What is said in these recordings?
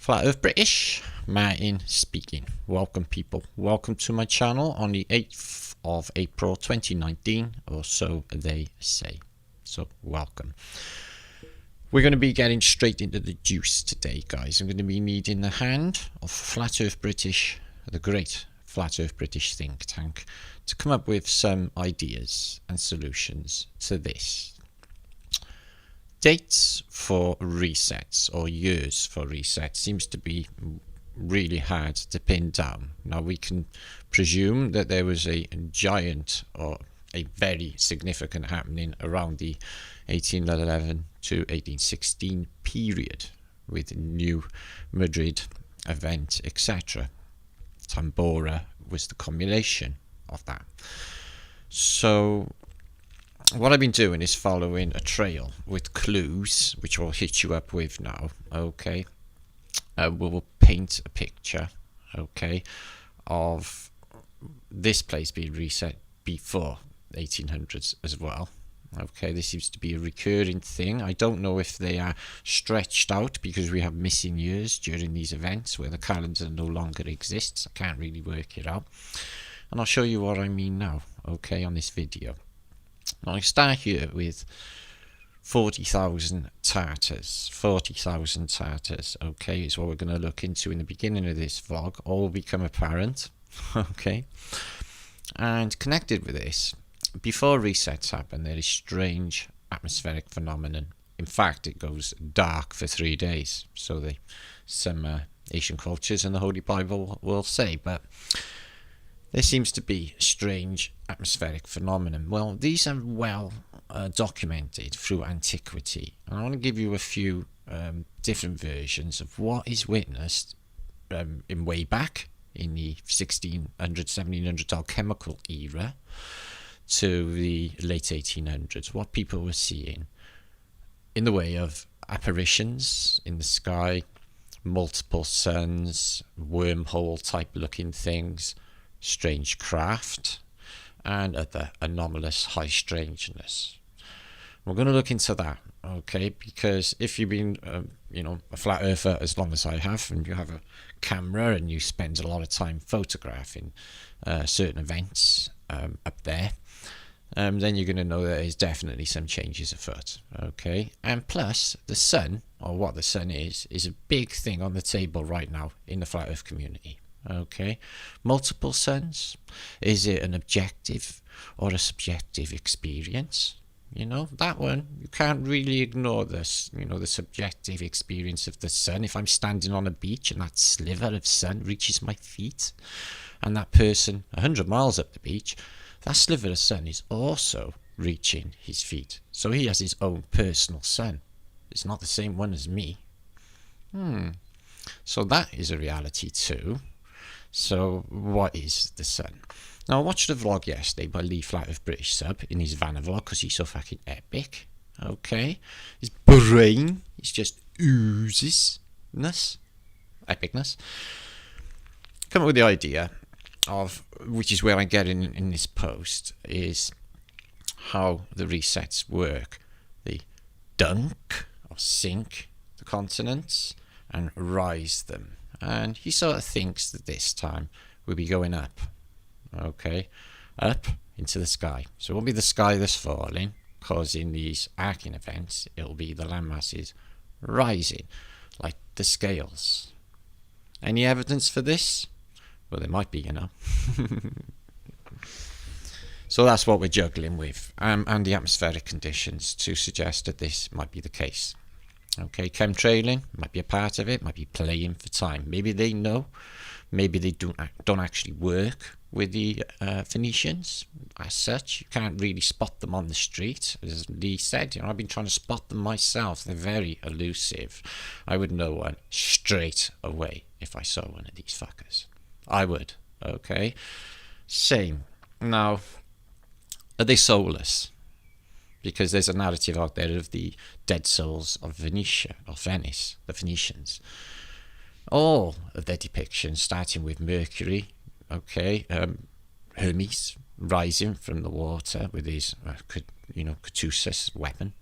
Flat Earth British, Martin speaking. Welcome people, welcome to my channel on the 8th of April 2019, or so they say. So welcome. We're going to be getting straight into the juice today, guys. I'm going to be needing the hand of Flat Earth British, the great Flat Earth British think tank, to come up with some ideas and solutions to this. Dates for resets, or years for resets, seems to be really hard to pin down. Now we can presume that there was a giant or a very significant happening around the 1811 to 1816 period with New Madrid event, etc. Tambora was the culmination of that. So what I've been doing is following a trail with clues, which I'll hit you up with now. Okay, we'll paint a picture, okay, of this place being reset before 1800s as well. Okay, this seems to be a recurring thing. I don't know if they are stretched out because we have missing years during these events where the calendar no longer exists. I can't really work it out, and I'll show you what I mean now, okay, on this video. Now I start here with 40,000 Tartars. 40,000 Tartars, okay, is what we're going to look into in the beginning of this vlog. All will become apparent, okay. And connected with this, before resets happen, there is strange atmospheric phenomenon. In fact, it goes dark for 3 days, so some Asian cultures and the Holy Bible will say, but there seems to be strange atmospheric phenomenon. Well, these are well documented through antiquity. And I want to give you a few different versions of what is witnessed in way back in the 1600s, 1700s alchemical era to the late 1800s. What people were seeing in the way of apparitions in the sky, multiple suns, wormhole type looking things, strange craft, and other anomalous high strangeness. We're going to look into that, okay, because if you've been a flat earther as long as I have, and you have a camera and you spend a lot of time photographing certain events up there, then you're going to know that there's definitely some changes afoot, okay. And plus the sun, or what the sun is a big thing on the table right now in the flat earth community. Okay, multiple suns, is it an objective or a subjective experience? You know, that one, you can't really ignore this, the subjective experience of the sun. If I'm standing on a beach and that sliver of sun reaches my feet, and that person 100 miles up the beach, that sliver of sun is also reaching his feet, so he has his own personal sun. It's not the same one as me. So that is a reality too. So what is the sun? Now I watched a vlog yesterday by Lee Flat Earth British Sub in his Vanna vlog because he's so fucking epic. Okay, his brain is just oozes epicness. Come up with the idea of, which is where I get in this post, is how the resets work. They dunk or sink the continents and rise them. And he sort of thinks that this time we'll be going up, okay, up into the sky. So it won't be the sky that's falling, because in these arcing events, it'll be the landmasses rising, like the scales. Any evidence for this? Well, there might be, So that's what we're juggling with, and the atmospheric conditions to suggest that this might be the case. Okay, chemtrailing might be a part of it, might be playing for time. Maybe they know, maybe they don't actually work with the Phoenicians as such. You can't really spot them on the street, as Lee said. I've been trying to spot them myself. They're very elusive. I would know one straight away if I saw one of these fuckers. I would, okay? Same. Now, are they soulless? Because there's a narrative out there of the dead souls of Venetia, or Venice, the Phoenicians. All of their depictions, starting with Mercury, okay, Hermes rising from the water with his, Caduceus weapon.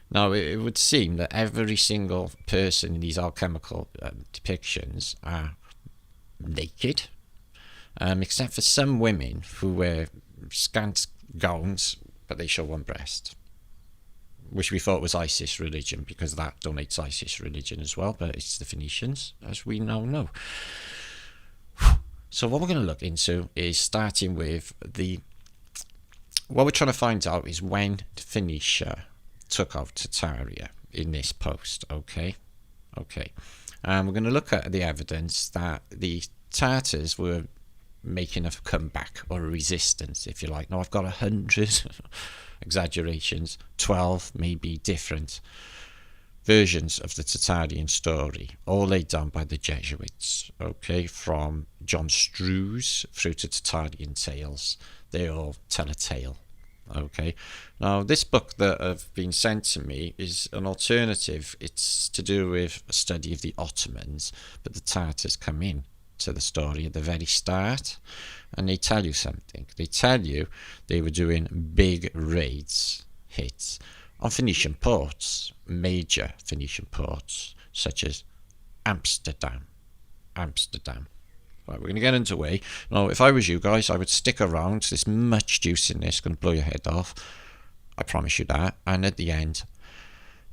Now, it would seem that every single person in these alchemical depictions are naked, except for some women who wear scant gowns, but they show one breast, which we thought was Isis religion, because that donates Isis religion as well, but it's the Phoenicians, as we now know. So what we're going to look into is starting with what we're trying to find out is when Phoenicia took out Tartaria in this post, okay? We're going to look at the evidence that the Tartars were making a comeback, or a resistance, if you like. Now, I've got 100 exaggerations, 12 maybe different versions of the Tartarian story, all laid down by the Jesuits, okay, from John Strew's through to Tartarian tales. They all tell a tale. Okay, now this book that have been sent to me is an alternative. It's to do with a study of the Ottomans, but the Tartars come in to the story at the very start, and they tell you something. They tell you they were doing big raids, hits on Phoenician ports, major Phoenician ports, such as Amsterdam. Right, we're going to get underway. Now, if I was you guys, I would stick around. There's much juice in this, going to blow your head off. I promise you that. And at the end,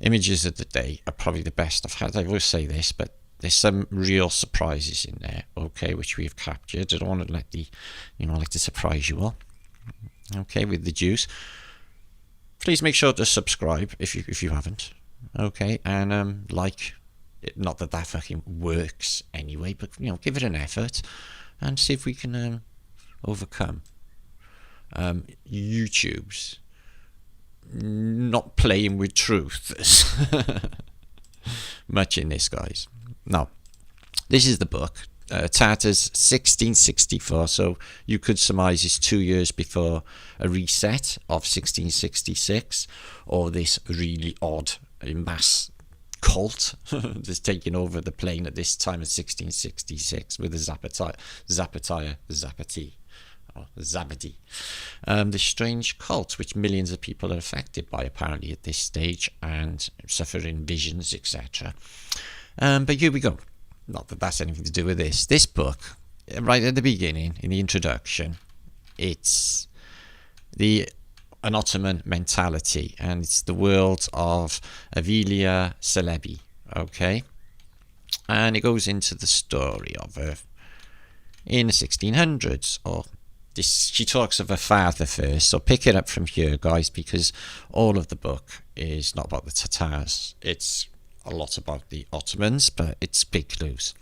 images of the day are probably the best I've had. I always say this, but there's some real surprises in there, okay, which we've captured. I don't want to let like to surprise you all, okay, with the juice. Please make sure to subscribe if you haven't, okay, and like. Not that fucking works anyway, but give it an effort and see if we can overcome YouTube's not playing with truth much in this, guys. Now, this is the book, Tartars 1664, so you could surmise it's 2 years before a reset of 1666, or this really odd mass cult that's taking over the plane at this time of 1666 with the Zapati, this strange cult which millions of people are affected by apparently at this stage and suffering visions, etc. But here we go. Not that that's anything to do with this book. Right at the beginning, in the introduction, it's an Ottoman mentality, and it's the world of Avilia Celebi, okay? And it goes into the story of her in the 1600s, she talks of her father first, so pick it up from here, guys, because all of the book is not about the Tartars. It's a lot about the Ottomans, but it's big clues.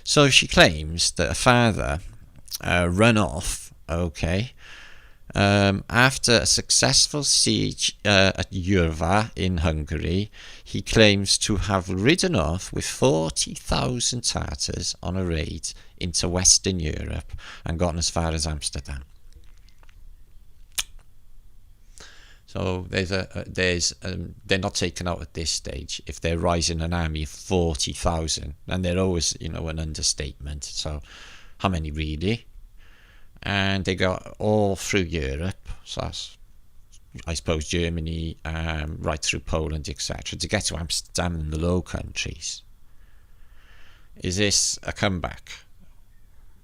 So she claims that her father ran off, okay, after a successful siege at Jurva in Hungary. He claims to have ridden off with 40,000 Tartars on a raid into Western Europe and gotten as far as Amsterdam. So they're not taken out at this stage if they're rising an army of 40,000, and they're always an understatement. So how many really? And they got all through Europe, so that's, I suppose, Germany, right through Poland, etc., to get to Amsterdam and the Low Countries. Is this a comeback?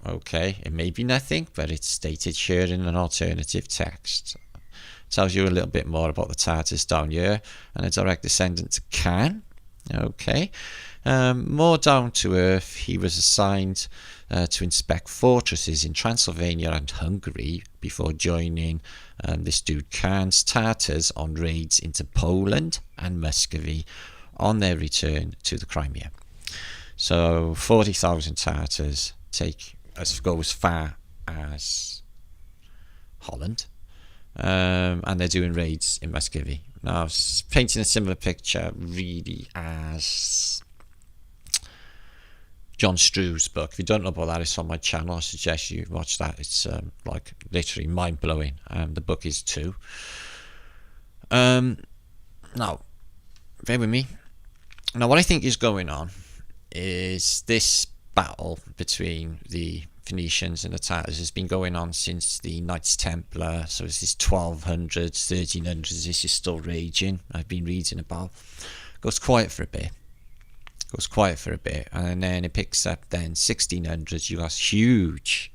Okay, it may be nothing, but it's stated here in an alternative text. It tells you a little bit more about the Tartars down here, and a direct descendant to Khan. Okay, more down to earth, he was assigned to inspect fortresses in Transylvania and Hungary before joining this dude Khan's Tartars on raids into Poland and Muscovy on their return to the Crimea. So 40,000 Tartars go as far as Holland, and they're doing raids in Muscovy. Now, it's painting a similar picture really as John Strew's book. If you don't know about that, it's on my channel. I suggest you watch that. It's like literally mind-blowing. The book is too. Now, bear with me. Now, what I think is going on is this battle between the Phoenicians and the Tartars has been going on since the Knights Templar. So this is 1200s, 1300s. This is still raging. I've been reading about. Goes quiet for a bit. And then it picks up. Then 1600s. You got huge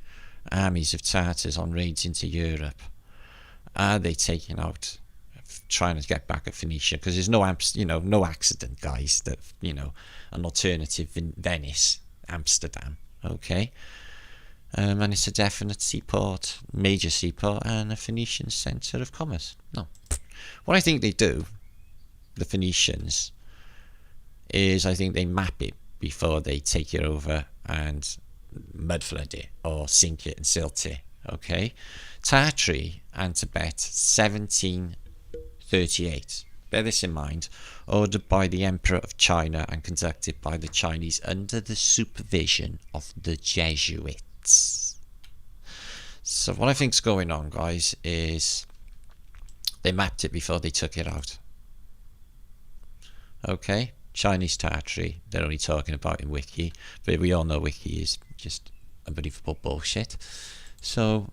armies of Tartars on raids into Europe. Are they taking out, trying to get back at Phoenicia? Because there's no accident, guys, that an alternative Venice, Amsterdam. Okay. And it's a definite seaport, major seaport, and a Phoenician centre of commerce. No. What I think they do, the Phoenicians, is I think they map it before they take it over and mudflood it or sink it and silt it. Okay. Tartary and Tibet, 1738. Bear this in mind. Ordered by the Emperor of China and conducted by the Chinese under the supervision of the Jesuits. So what I think's going on, guys, is they mapped it before they took it out. Okay, Chinese Tartary, they're only talking about in Wiki, but we all know Wiki is just unbelievable bullshit. So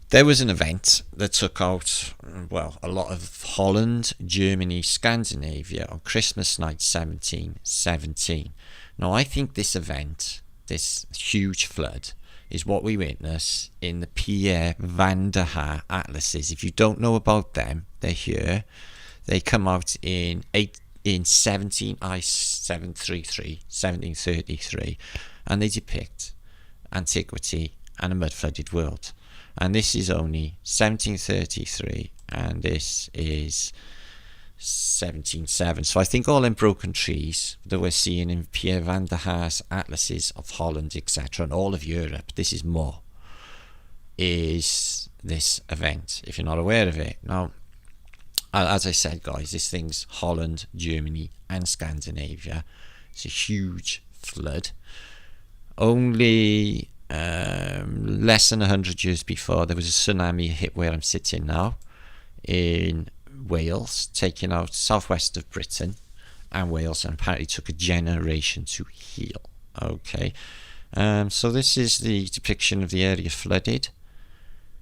there was an event that took out, well, a lot of Holland, Germany, Scandinavia on Christmas night 1717. Now, I think this event, this huge flood, is what we witness in the Pierre van der Haar atlases. If you don't know about them, they're here. They come out in 1733, and they depict antiquity and a mud-flooded world. And this is only 1733, and this is 1707. So I think all them broken trees that we're seeing in Pierre van der Haar's atlases of Holland, etc., and all of Europe, this is more, is this event, if you're not aware of it. Now, as I said, guys, this thing's Holland, Germany, and Scandinavia. It's a huge flood. Only less than 100 years before, there was a tsunami hit where I'm sitting now in Wales, taking out southwest of Britain and Wales, and apparently took a generation to heal. Okay, so this is the depiction of the area flooded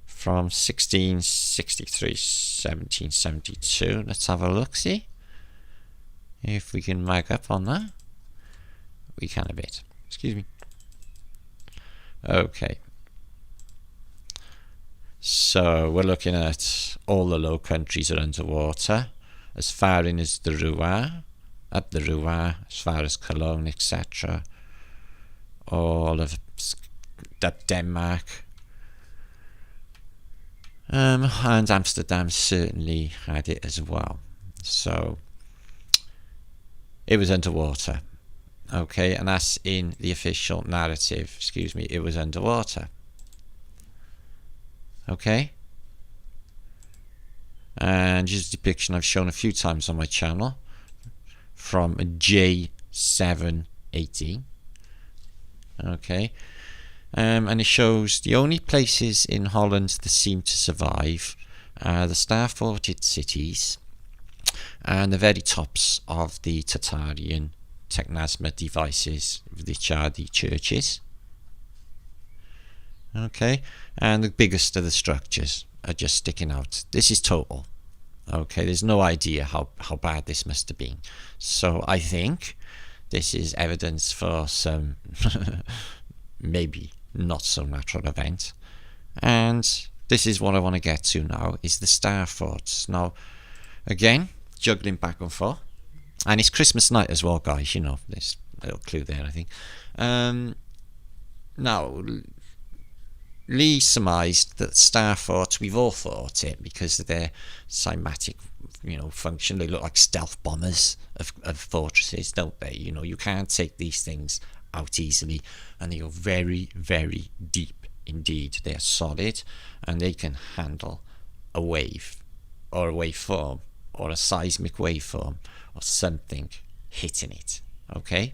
from 1663, 1772. Let's have a look, see if we can mag up on that. We can a bit. Excuse me. Okay, so we're looking at all the Low Countries are underwater, as far in as the Loire, up the Loire, as far as Cologne, etc. All of up Denmark, and Amsterdam certainly had it as well. So it was underwater. Okay, and that's in the official narrative. Excuse me, it was underwater. Okay, and just a depiction I've shown a few times on my channel from J718. Okay, and it shows the only places in Holland that seem to survive are the star-forted cities and the very tops of the Tartarian technasma devices, which are the churches. Okay, and the biggest of the structures are just sticking out. This is total. Okay, there's no idea how bad this must have been. So I think this is evidence for some maybe not so natural event. And this is what I want to get to now, is the star forts. Now, again, juggling back and forth. And it's Christmas night as well, guys. You know, there's a little clue there, I think. Now, Lee surmised that star forts, we've all thought it, because of their cymatic, function. They look like stealth bombers of fortresses, don't they? You can't take these things out easily, and they go very, very deep indeed. They are solid, and they can handle a wave, or a waveform, or a seismic waveform, or something hitting it. Okay,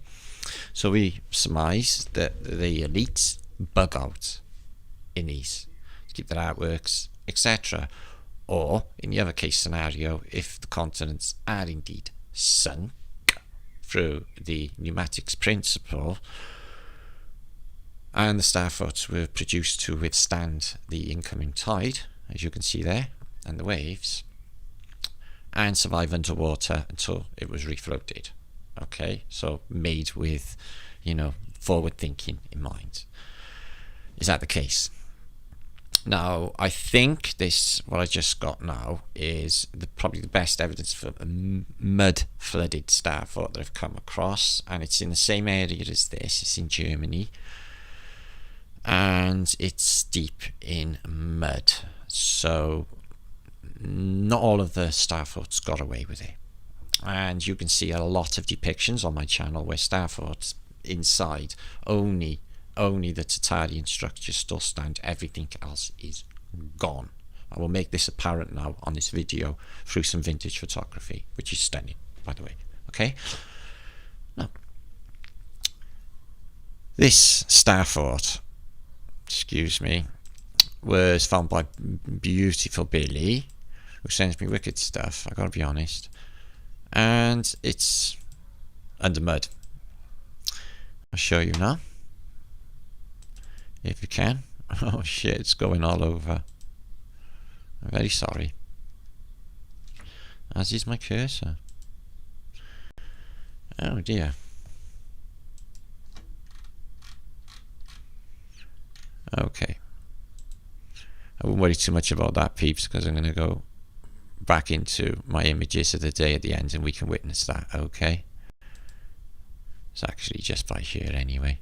so we surmise that the elites bug out in these to keep their artworks, etc. Or in the other case scenario, if the continents are indeed sunk through the pneumatics principle, And the starfoots were produced to withstand the incoming tide, as you can see there, and the waves, and survive underwater until it was refloated. Okay, so made with, forward thinking in mind. Is that the case? Now, I think what I just got now is probably the best evidence for a mud-flooded starfoot that I've come across, and it's in the same area as this. It's in Germany, and it's deep in mud. So not all of the starfoots got away with it. And you can see a lot of depictions on my channel where starfoots inside, only the Tartarian structures still stand, everything else is gone. I will make this apparent now on this video through some vintage photography, which is stunning, by the way. Okay, now this starfoot, excuse me, was found by beautiful Billy, who sends me wicked stuff, I gotta be honest, and it's under mud. I'll show you now, if you can. Oh shit, it's going all over. I'm very sorry. As is my cursor. Oh dear. Okay. I won't worry too much about that, peeps, because I'm going to go back into my images of the day at the end and we can witness that, okay? It's actually just by here anyway.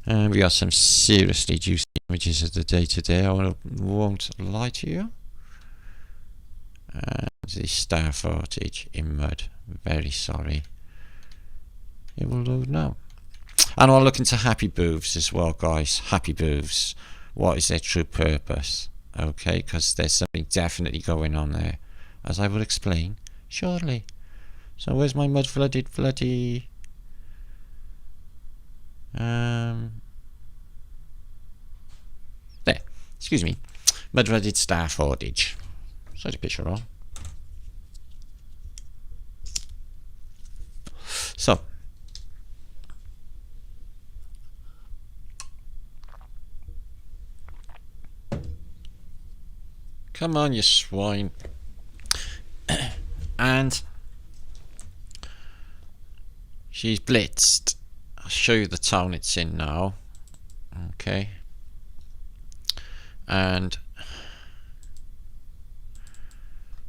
And we got some seriously juicy images of the day today, I won't lie to you. And the star footage in mud. Very sorry. It will load now. And I'll look into happy booths as well, guys. Happy booths. What is their true purpose? Okay, because there's something definitely going on there, as I will explain shortly. So where's my mud flooded bloody... there, excuse me, mud-flooded star footage. Such a picture on. So, come on, you swine. And she's blitzed. I'll show you the town it's in now. Okay. And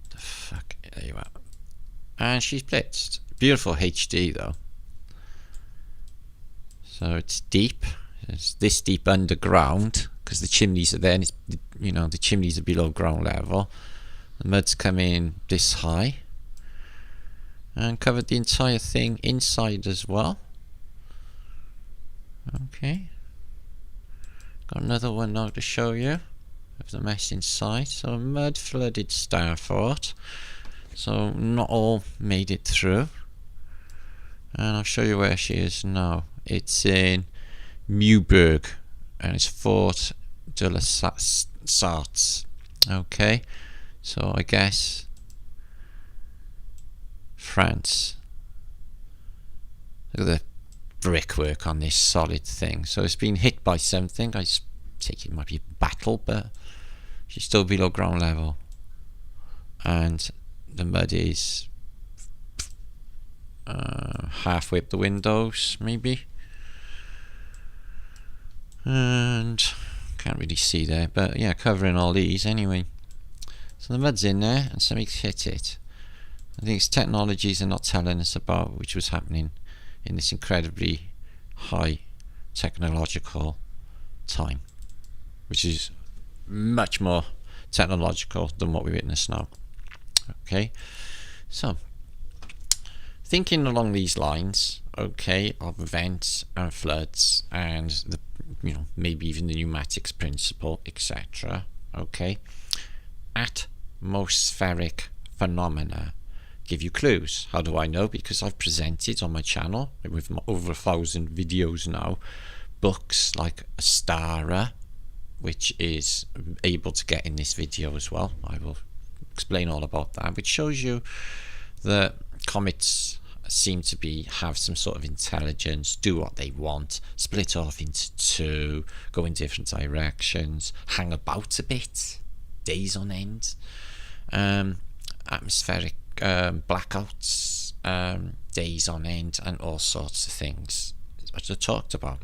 the fuck, there you are. And she's blitzed. Beautiful HD though. So it's deep. It's this deep underground because the chimneys are there, and it's, the chimneys are below ground level. The mud's come in this high and covered the entire thing inside as well. Okay. Got another one now to show you of the mess inside. So a mud flooded starfort. So not all made it through. And I'll show you where she is now. It's in Muberg and it's Fort de la Sarthe. Okay. So I guess France. Look at the brickwork on this solid thing. So it's been hit by something. I take it might be a battle, but she's still below ground level. And the mud is halfway up the windows, maybe. And can't really see there, but yeah, covering all these anyway. So the mud's in there and something's hit it. I think it's technologies are not telling us about which was happening in this incredibly high technological time, which is much more technological than what we witness now. Okay, so thinking along these lines, okay, of events and floods and the maybe even the pneumatics principle, etc. Okay, atmospheric phenomena give you clues. How do I know? Because I've presented on my channel with over 1,000 videos now books like Astara, which is able to get in this video as well. I will explain all about that, which shows you that comets seem to have some sort of intelligence, do what they want, split off into two, go in different directions, hang about a bit, days on end, atmospheric blackouts, days on end, and all sorts of things which I talked about.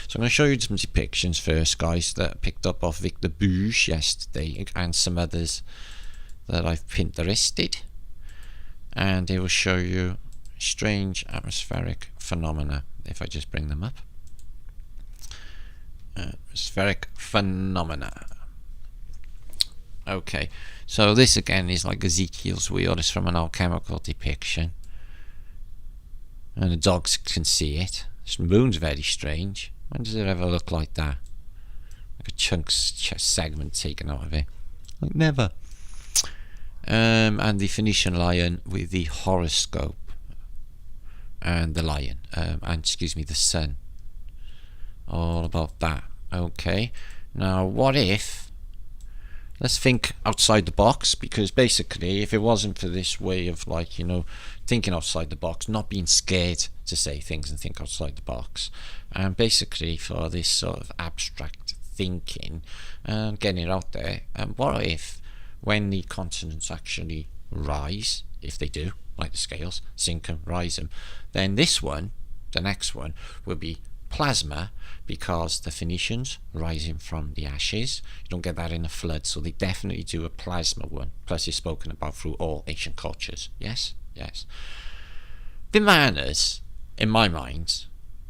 So I'm going to show you some depictions first, guys, that I picked up off Victor Bouge yesterday, and some others that I've Pinterested, and they will show you strange atmospheric phenomena if I just bring them up. Atmospheric phenomena. Okay, so this again is like Ezekiel's wheel. It's from an alchemical depiction, and the dogs can see it. This moon's very strange. When does it ever look like that? Like a chunks segment taken out of it. Like never. And the Phoenician lion with the horoscope, and the lion, and excuse me, the sun. All about that. Okay. Now, what if? Let's think outside the box, because basically, if it wasn't for this way of, like, you know, thinking outside the box, not being scared to say things and think outside the box, and basically for this sort of abstract thinking and getting it out there, what if, when the continents actually rise, if they do, like the scales, sink them, rise them, then this one, the next one, will be plasma, because the Phoenicians rising from the ashes, you don't get that in a flood, so they definitely do a plasma one. Plus, it's spoken about through all ancient cultures. Yes, yes. Vimanas, in my mind,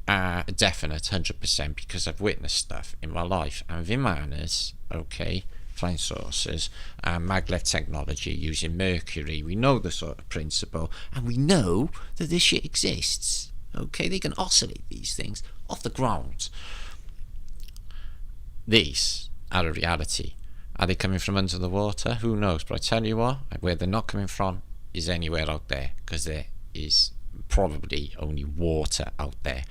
are a definite 100%, because I've witnessed stuff in my life, and Vimanas, okay, flying saucers, and maglev technology using mercury. We know the sort of principle, and we know that this shit exists. Okay, they can oscillate these things off the ground. These are a reality. Are they coming from under the water? Who knows? But I tell you what, where they're not coming from is anywhere out there, because there is probably only water out there.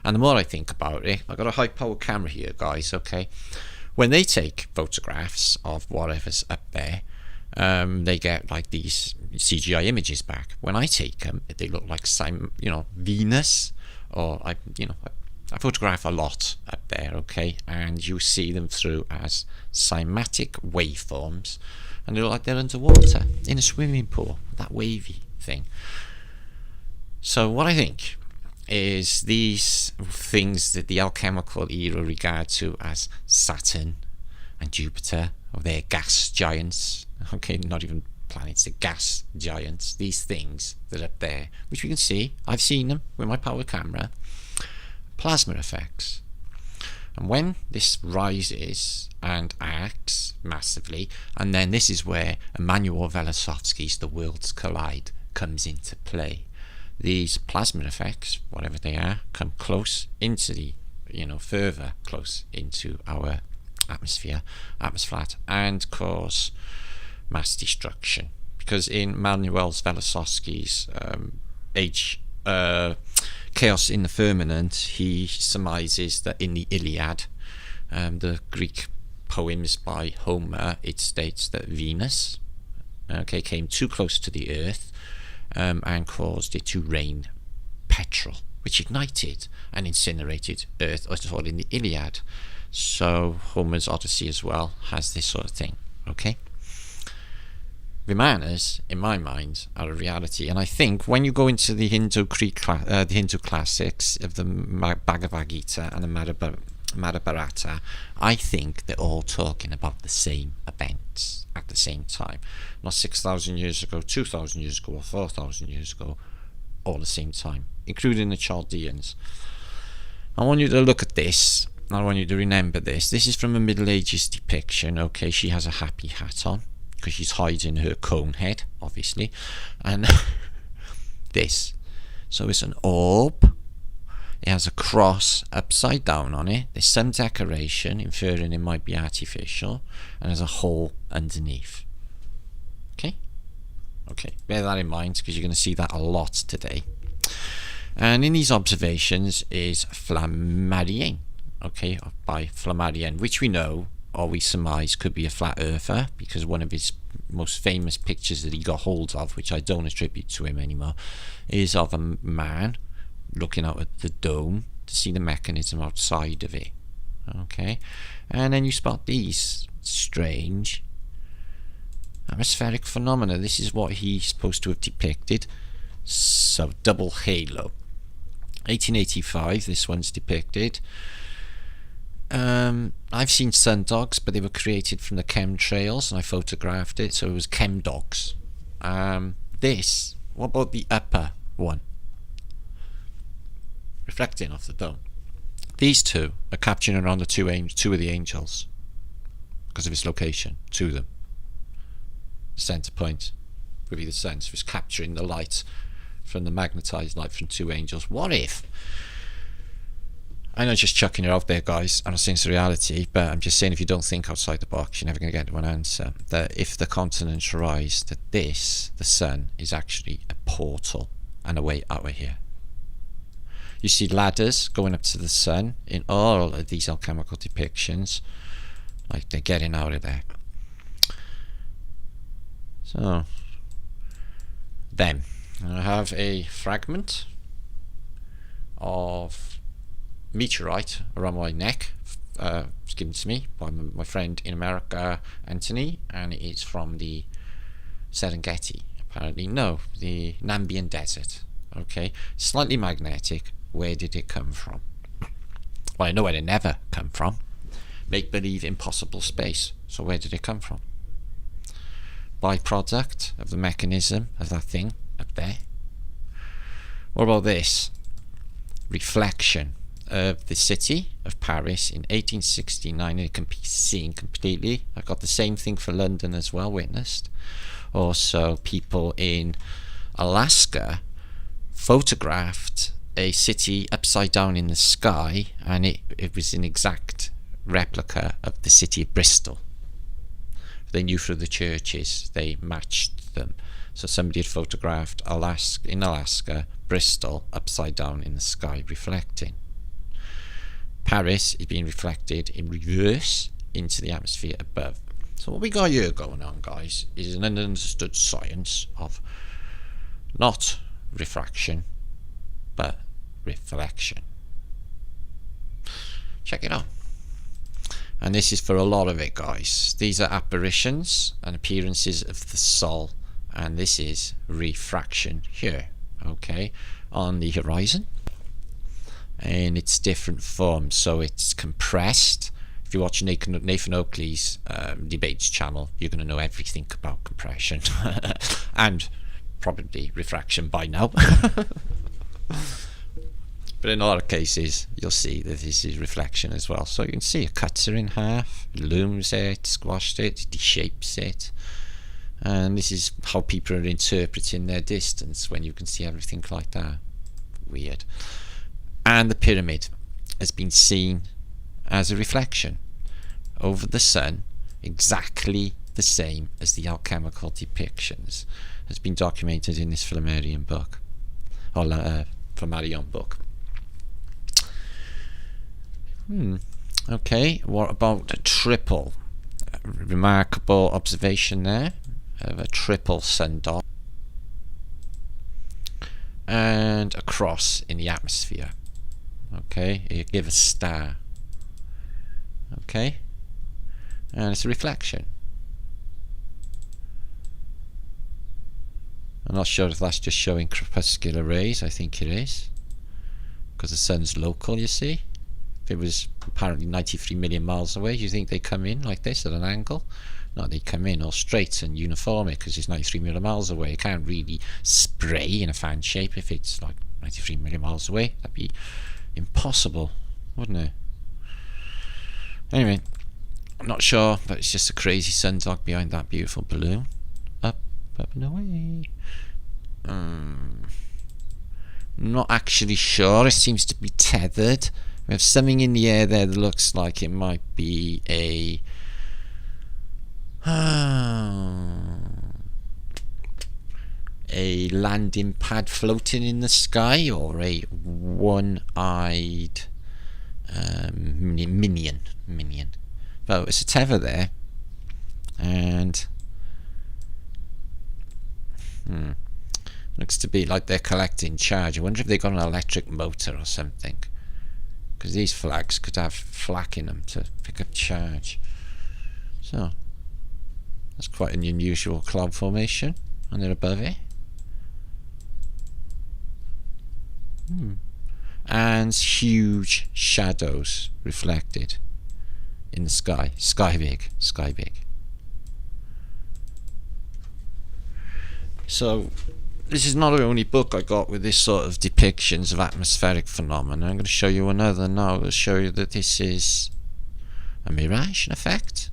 And the more I think about it, I've got a high power camera here, guys, okay? When they take photographs of whatever's up there, they get like these CGI images back. When I take them, they look like Venus, or I photograph a lot up there, okay, and you see them through as cymatic waveforms, and they look like they're underwater in a swimming pool, that wavy thing. So what I think is these things that the alchemical era regard to as Saturn and Jupiter, or their gas giants, okay, not even planets, the gas giants, these things that are up there, which we can see, I've seen them with my power camera, plasma effects. And when this rises and acts massively, and then this is where Emanuel Velikovsky's The Worlds Collide comes into play. These plasma effects, whatever they are, come close into the, further close into our atmosphere, and cause mass destruction. Because in Emanuel Velikovsky's Chaos in the Firmament, he surmises that in the Iliad, the Greek poems by Homer, it states that Venus, came too close to the Earth, and caused it to rain petrol, which ignited and incinerated Earth, as told in the Iliad. So Homer's Odyssey as well has this sort of thing. Okay, Vimanas, in my mind, are a reality, and I think when you go into the Hindu classics of the Bhagavad Gita and the Mahabharata, I think they're all talking about the same events at the same time. Not 6,000 years ago, 2,000 years ago, or 4,000 years ago, all the same time, including the Chaldeans. I want you to look at this. I want you to remember this. This is from a Middle Ages depiction. Okay, she has a happy hat on because she's hiding her cone head, obviously. And this. So it's an orb. It has a cross upside down on it. There's some decoration, inferring it might be artificial. And there's a hole underneath. Okay? Okay, bear that in mind because you're going to see that a lot today. And in these observations is Flammarion. Okay, by Flammarion, which we know, or we surmise, could be a flat earther, because one of his most famous pictures that he got hold of, which I don't attribute to him anymore, is of a man looking out at the dome to see the mechanism outside of it. Okay, and then you spot these strange atmospheric phenomena. This is what he's supposed to have depicted. So double halo. 1885, this one's depicted. I've seen sundogs, but they were created from the chemtrails, and I photographed it, so it was chemdogs. This, what about the upper one? Reflecting off the dome. These two are capturing around the two of the angels because of its location, two of them. The centre point would be the sun, so it's capturing the light from the magnetised light from two angels. What if, I know just chucking it out there, guys, I'm not saying it's reality, but I'm just saying if you don't think outside the box, you're never going to get one answer, that if the continents rise, that this, the sun, is actually a portal and a way out of here. You see ladders going up to the sun in all of these alchemical depictions, like they're getting out of there. So, then, I have a fragment of meteorite around my neck. It's given to me by my friend in America, Anthony, and it's from the Serengeti, apparently. No, the Nambian Desert. Okay, slightly magnetic. Where did it come from? Well, I know where it never come from. Make-believe impossible space. So where did it come from? Byproduct of the mechanism of that thing up there. What about this? Reflection of the city of Paris in 1869, and it can be seen completely. I got the same thing for London as well, witnessed. Also, people in Alaska photographed a city upside down in the sky, and it was an exact replica of the city of Bristol. They knew through the churches, they matched them. So somebody had photographed Alaska, Bristol, upside down in the sky, reflecting. Paris is being reflected in reverse into the atmosphere above. So what we got here going on, guys, is an ununderstood science of not refraction, but reflection. Check it out. And this is for a lot of it, guys. These are apparitions and appearances of the soul, and this is refraction here, okay, on the horizon, in its different forms. So it's compressed. If you watch Nathan Oakley's debates channel, you're going to know everything about compression and probably refraction by now. But in a lot of cases, you'll see that this is reflection as well. So you can see it cuts it in half, looms it, squashed it, deshapes it. And this is how people are interpreting their distance when you can see everything like that. Weird. And the pyramid has been seen as a reflection over the sun, exactly the same as the alchemical depictions. Has been documented in this Flammarion book, or Flammarion book. Okay, what about a triple? Remarkable observation there of a triple sundial and a cross in the atmosphere. Okay, you give a star. Okay, and it's a reflection. I'm not sure if that's just showing crepuscular rays. I think it is, because the sun's local, you see. If it was apparently 93 million miles away, you think they come in like this at an angle? No, they come in all straight and uniform because it's 93 million miles away. It can't really spray in a fan shape if it's like 93 million miles away. That'd be impossible, wouldn't it? Anyway, I'm not sure, but it's just a crazy sundog behind that beautiful balloon. Up and away. Not actually sure. It seems to be tethered. We have something in the air there that looks like it might be a landing pad floating in the sky, or a one-eyed minion. But it's a tether there, and Looks to be like they're collecting charge. I wonder if they got an electric motor or something, because these flags could have flak in them to pick up charge. So that's quite an unusual cloud formation, and they're above it. And huge shadows reflected in the sky. Sky big. So this is not the only book I got with this sort of depictions of atmospheric phenomena. I'm going to show you another now. I'll show you that this is a mirage, in effect.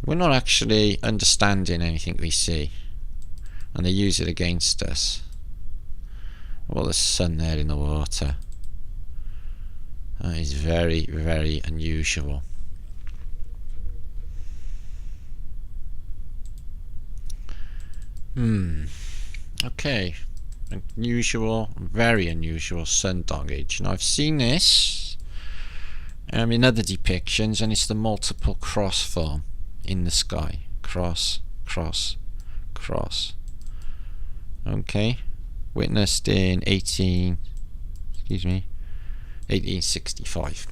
We're not actually understanding anything we see, and they use it against us. Well, the sun there in the water. That is very, very unusual. Okay. Unusual, very unusual sun dogage. Now, I've seen this in other depictions, and it's the multiple cross form in the sky. Cross, cross, cross. Okay. Witnessed in 1865.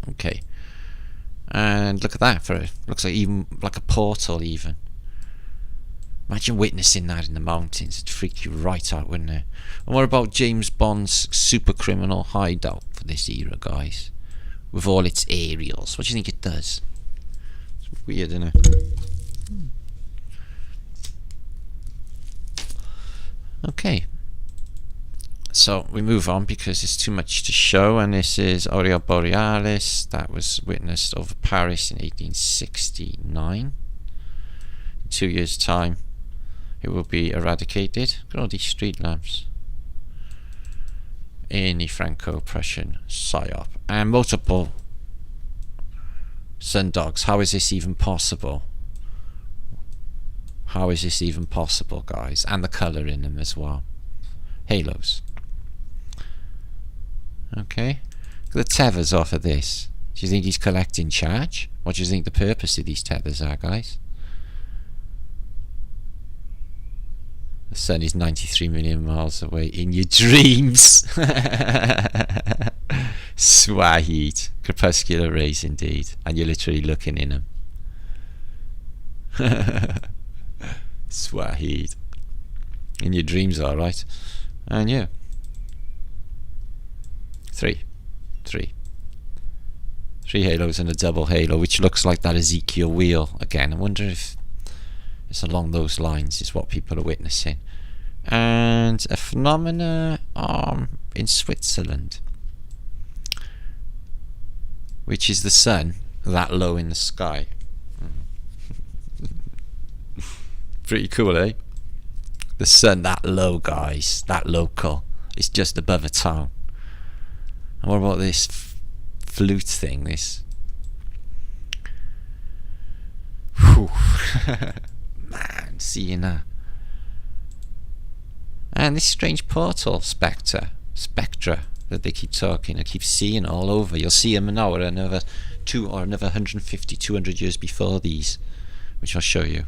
Okay. And look at that, looks like even like a portal even. Imagine witnessing that in the mountains. It'd freak you right out, wouldn't it? And what about James Bond's super criminal hideout for this era, guys? With all its aerials. What do you think it does? It's weird, isn't it? Okay. So we move on because there's too much to show, and this is Aurora Borealis that was witnessed over Paris in 1869. In 2 years' time it will be eradicated. Look at all these street lamps in the Franco-Prussian PSYOP. And multiple sundogs. How is this even possible? How is this even possible, guys? And the colour in them as well. Halos. Okay. Look at the tethers off of this. Do you think he's collecting charge? What do you think the purpose of these tethers are, guys? The sun is 93 million miles away in your dreams. Swahid. Crepuscular rays indeed. And you're literally looking in them. Swahid. In your dreams, alright. And yeah. Three halos and a double halo, which looks like that Ezekiel wheel again. I wonder if it's along those lines is what people are witnessing. And a phenomena in Switzerland, which is the sun that low in the sky. Pretty cool, eh? The sun that low, guys, that local. It's just above a town. And what about this flute thing? This man, seeing that. And this strange portal spectra that they keep talking, I keep seeing all over. You'll see them now at another 150, 200 years before these, which I'll show you.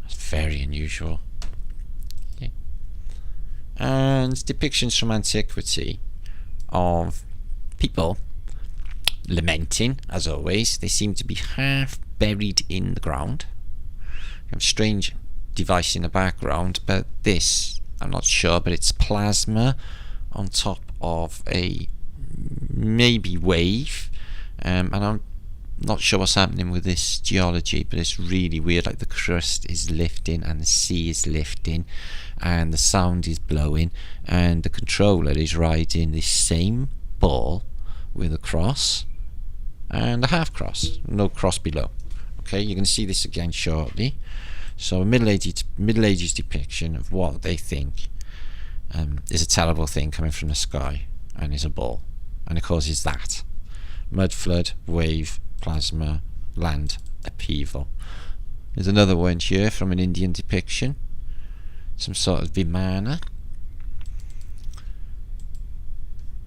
That's very unusual. Okay. And depictions from antiquity of people lamenting, as always. They seem to be half buried in the ground. You have a strange device in the background, but this, I'm not sure, but it's plasma on top of a maybe wave, and I'm not sure what's happening with this geology, but it's really weird. Like the crust is lifting and the sea is lifting and the sound is blowing, and the controller is riding this same ball with a cross and a half cross, no cross below. Okay, you're going to see this again shortly. So a Middle Ages depiction of what they think is a terrible thing coming from the sky and is a ball, and it causes that mud flood, wave, plasma, land upheaval. There's another one here from an Indian depiction, some sort of Vimana.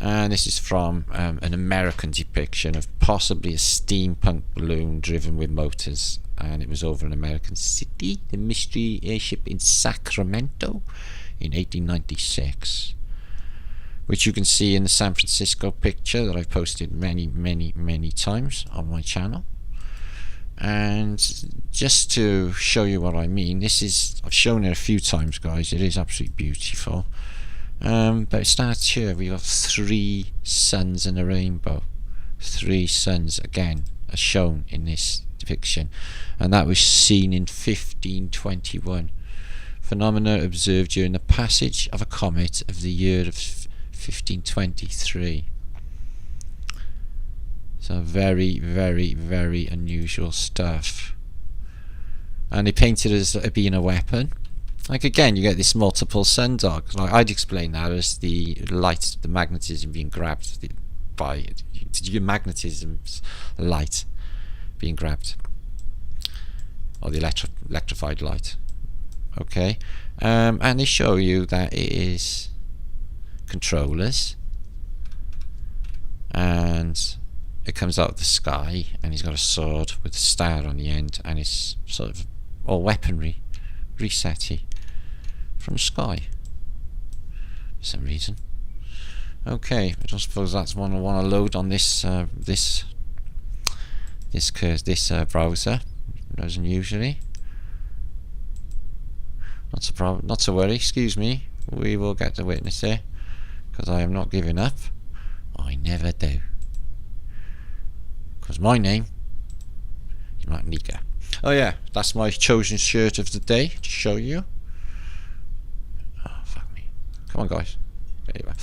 And this is from an American depiction of possibly a steampunk balloon driven with motors, and it was over an American city, the mystery airship in Sacramento in 1896, which you can see in the San Francisco picture that I've posted many times on my channel. And just to show you what I mean, this is, I've shown it a few times, guys, it is absolutely beautiful. But it starts here. We got 3 suns and a rainbow. 3 suns again are shown in this depiction, and that was seen in 1521. Phenomena observed during the passage of a comet of the year of 1523. So very unusual stuff. And they painted it as being a weapon. Like, again, you get this multiple sundog. Like, I'd explain that as the light, the magnetism being grabbed by your magnetism's light being grabbed, or the electrified light. Okay, and they show you that it is controllers, and it comes out of the sky, and he's got a sword with a star on the end, and it's sort of all weaponry, resetty from the sky for some reason. Okay, I don't suppose that's one I want to load on this browser. It doesn't usually. Not to worry. Excuse me. We will get to witness it, because I am not giving up. I never do. Because my name is Matt Nika. Oh yeah, that's my chosen shirt of the day to show you. Oh fuck me! Come on, guys. There you are.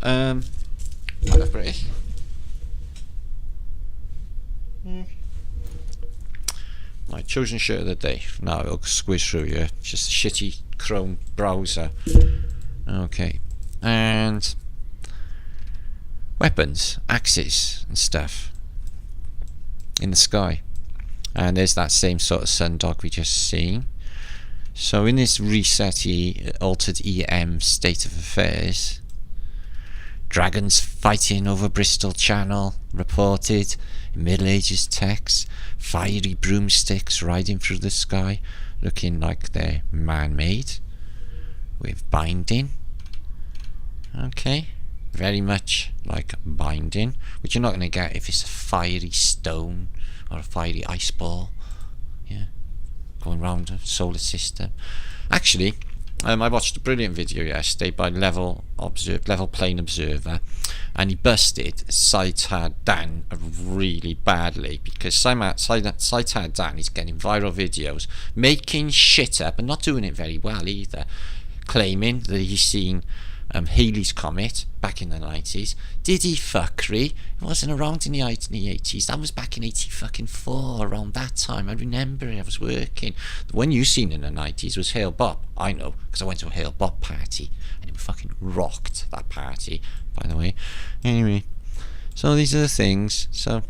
I love British. My chosen shirt of the day. Now it'll squish through you. Just a shitty Chrome browser. Okay, and weapons, axes, and stuff in the sky. And there's that same sort of sundog we just seen. So in this resetty, altered EM state of affairs, dragons fighting over Bristol Channel reported in Middle Ages texts, fiery broomsticks riding through the sky, looking like they're man-made, with binding. Okay, very much like binding, which you're not going to get if it's a fiery stone or a fiery ice ball, yeah, going round the solar system. Actually, I watched a brilliant video yesterday by Level Plane Observer, and he busted Saitar Dan really badly, because Saitar Dan is getting viral videos making shit up and not doing it very well either, claiming that he's seen Halley's Comet back in the 90s. Did he fuckery? It wasn't around in the 80s. That was back in 84, around that time. I remember it. I was working. The one you seen in the 90s was Hale Bop. I know, because I went to a Hale Bop party, and it fucking rocked, that party, by the way. Anyway, so these are the things. So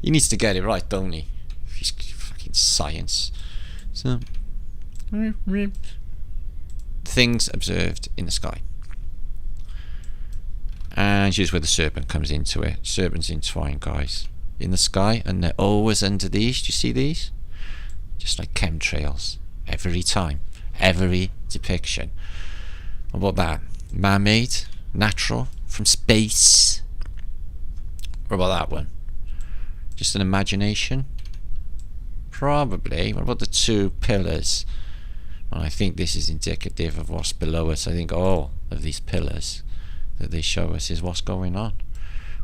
he needs to get it right, don't he? He's fucking science. So things observed in the sky. And here's where the serpent comes into it. Serpents entwined, guys, in the sky, and they're always under these. Do you see these? Just like chemtrails. Every time. Every depiction. What about that? Man-made? Natural? From space? What about that one? Just an imagination? Probably. What about the 2 pillars? Well, I think this is indicative of what's below us. I think all of these pillars that they show us is what's going on.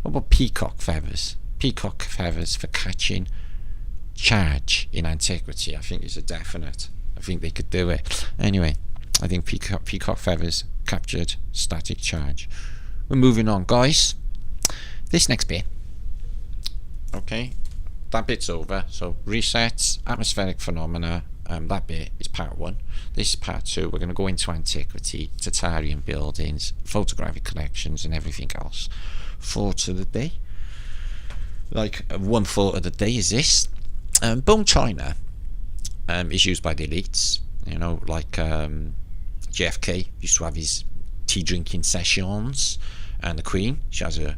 What about peacock feathers? Peacock feathers for catching charge in antiquity, I think, is a definite. I think they could do it. Anyway, I think peacock feathers captured static charge. We're moving on, guys. This next bit, okay, that bit's over. So resets, atmospheric phenomena, that bit is part 1. This is part 2. We're going to go into antiquity, Tartarian buildings, photographic collections, and everything else. Thought of the day. Like, one thought of the day is this. Bone china is used by the elites. You know, like JFK used to have his tea drinking sessions. And the Queen, she has a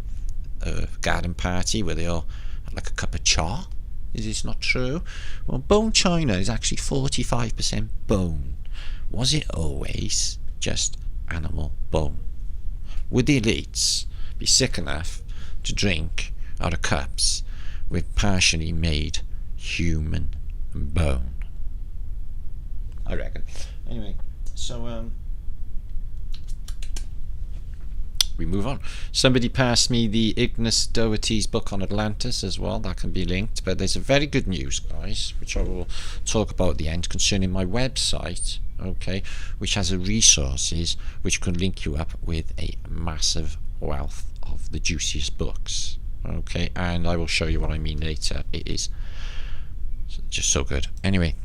garden party where they all have like a cup of cha. Is this not true? Well, bone china is actually 45% bone. Was it always just animal bone? Would the elites be sick enough to drink out of cups with partially made human bone? I reckon. Anyway, so we move on. Somebody passed me the Ignace Doherty's book on Atlantis as well. That can be linked. But there's a very good news, guys, which I will talk about at the end, concerning my website, okay, which has a resources which can link you up with a massive wealth of the juiciest books, okay, and I will show you what I mean later. It is just so good. Anyway,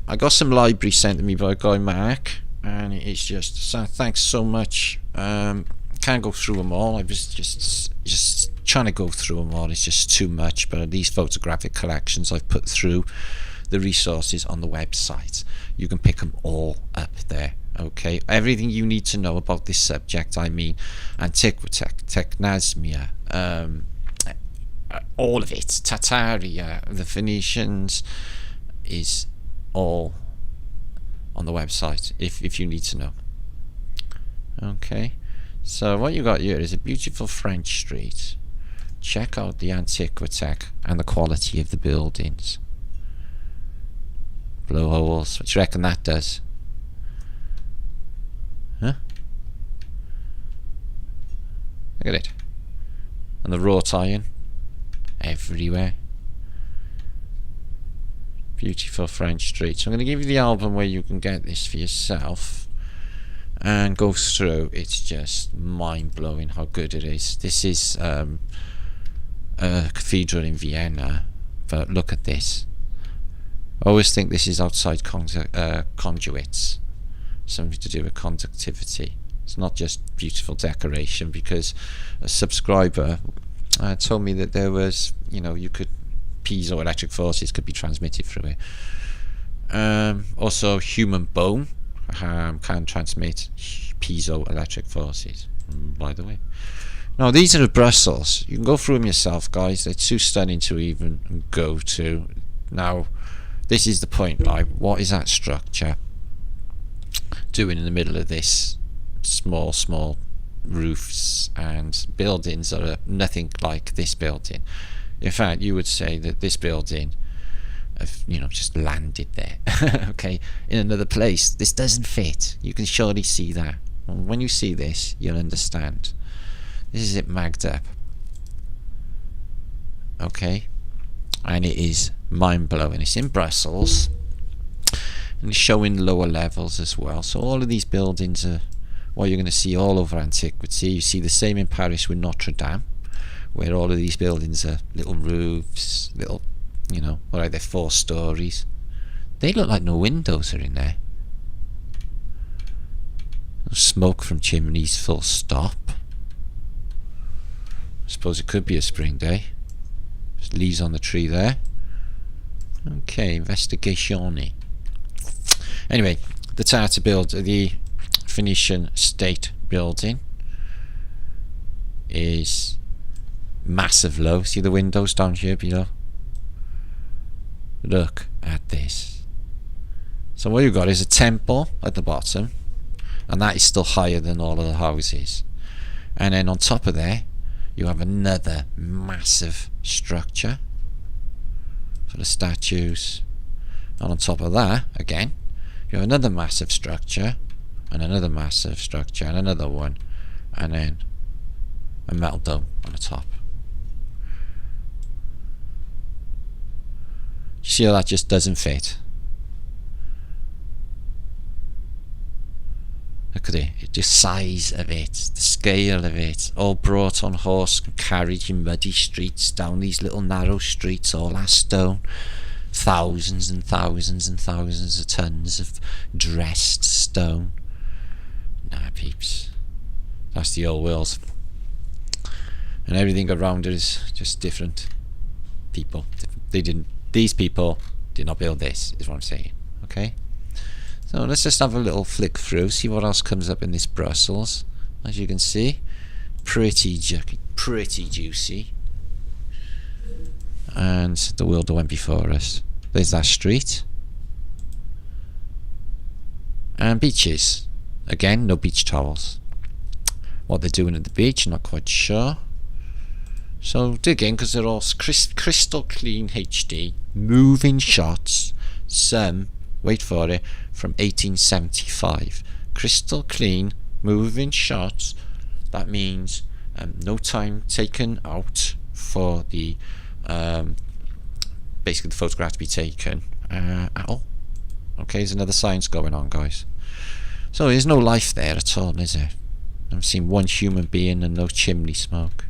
I got some library sent to me by a guy, Mark, and it's just, so thanks so much. Can't go through them all. I was just trying to go through them all. It's just too much. But these photographic collections I've put through the resources on the website. You can pick them all up there. Okay, everything you need to know about this subject. I mean, antiquity, technasmia, all of it, Tartaria, the Phoenicians, is all on the website if you need to know. Okay, so what you got here is a beautiful French street. Check out the antiquitech and the quality of the buildings. Blowholes. What do you reckon that does? Huh? Look at it. And the wrought iron everywhere. Beautiful French street. So I'm going to give you the album where you can get this for yourself and go through. It's just mind-blowing how good it is. This is a cathedral in Vienna, but look at this. I always think this is outside conduits, something to do with conductivity. It's not just beautiful decoration, because a subscriber told me that there was, you could, piezoelectric forces could be transmitted through it. Also, human bone can transmit piezoelectric forces, by the way. Now, these are Brussels. You can go through them yourself, guys. They're too stunning to even go to. Now, this is the point, right? What is that structure doing in the middle of this? Small roofs and buildings that are nothing like this building. In fact, you would say that this building, just landed there, okay, in another place. This doesn't fit. You can surely see that. When you see this, you'll understand. This is it magged up, okay, and it is mind-blowing. It's in Brussels, and it's showing lower levels as well. So all of these buildings are what you're going to see all over antiquity. You see the same in Paris with Notre Dame, where all of these buildings are little roofs, little, what are they, 4 stories. They look like no windows are in there. No smoke from chimneys, full stop. I suppose it could be a spring day. Just leaves on the tree there. Okay, investigatione. Anyway, the Tartar the Phoenician state building is massive low. See the windows down here below? Look at this. So what you've got is a temple at the bottom, and that is still higher than all of the houses. And then on top of there, you have another massive structure for the statues. And on top of that, again, you have another massive structure, and another massive structure, and another one, and then a metal dome on the top. You see how that just doesn't fit? Look at it, the size of it, the scale of it, all brought on horse and carried in muddy streets, down these little narrow streets, all as stone. Thousands and thousands and thousands of tons of dressed stone. Nah, peeps, that's the old world, and everything around it is just different people. These people did not build this, is what I'm saying. Okay, so let's just have a little flick through, see what else comes up in this Brussels. as you can see. Pretty juicy. And the world that went before us. There's that street. And beaches. Again, no beach towels. What they're doing at the beach, not quite sure. So dig in, because they're all crystal clean HD, moving shots. Some, wait for it, from 1875. Crystal clean, moving shots. That means no time taken out for the basically the photograph to be taken at all. Okay, there's another science going on, guys. So there's no life there at all, is there? I've seen one human being and no chimney smoke.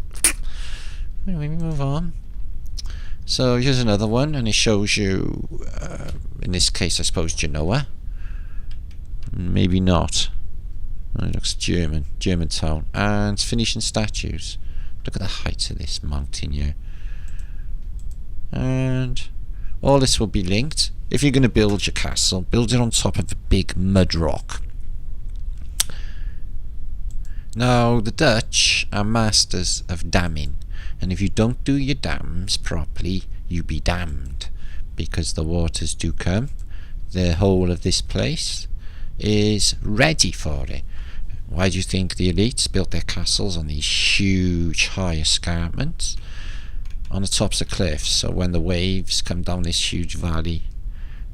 Anyway, we move on. So here's another one, and it shows you, in this case, I suppose Genoa. Maybe not. It looks German town. And Phoenician statues. Look at the height of this mountain here. And all this will be linked. If you're going to build your castle, build it on top of a big mud rock. Now, the Dutch are masters of damming. And if you don't do your dams properly, you be damned. Because the waters do come. The whole of this place is ready for it. Why do you think the elites built their castles on these huge high escarpments on the tops of cliffs? So when the waves come down this huge valley,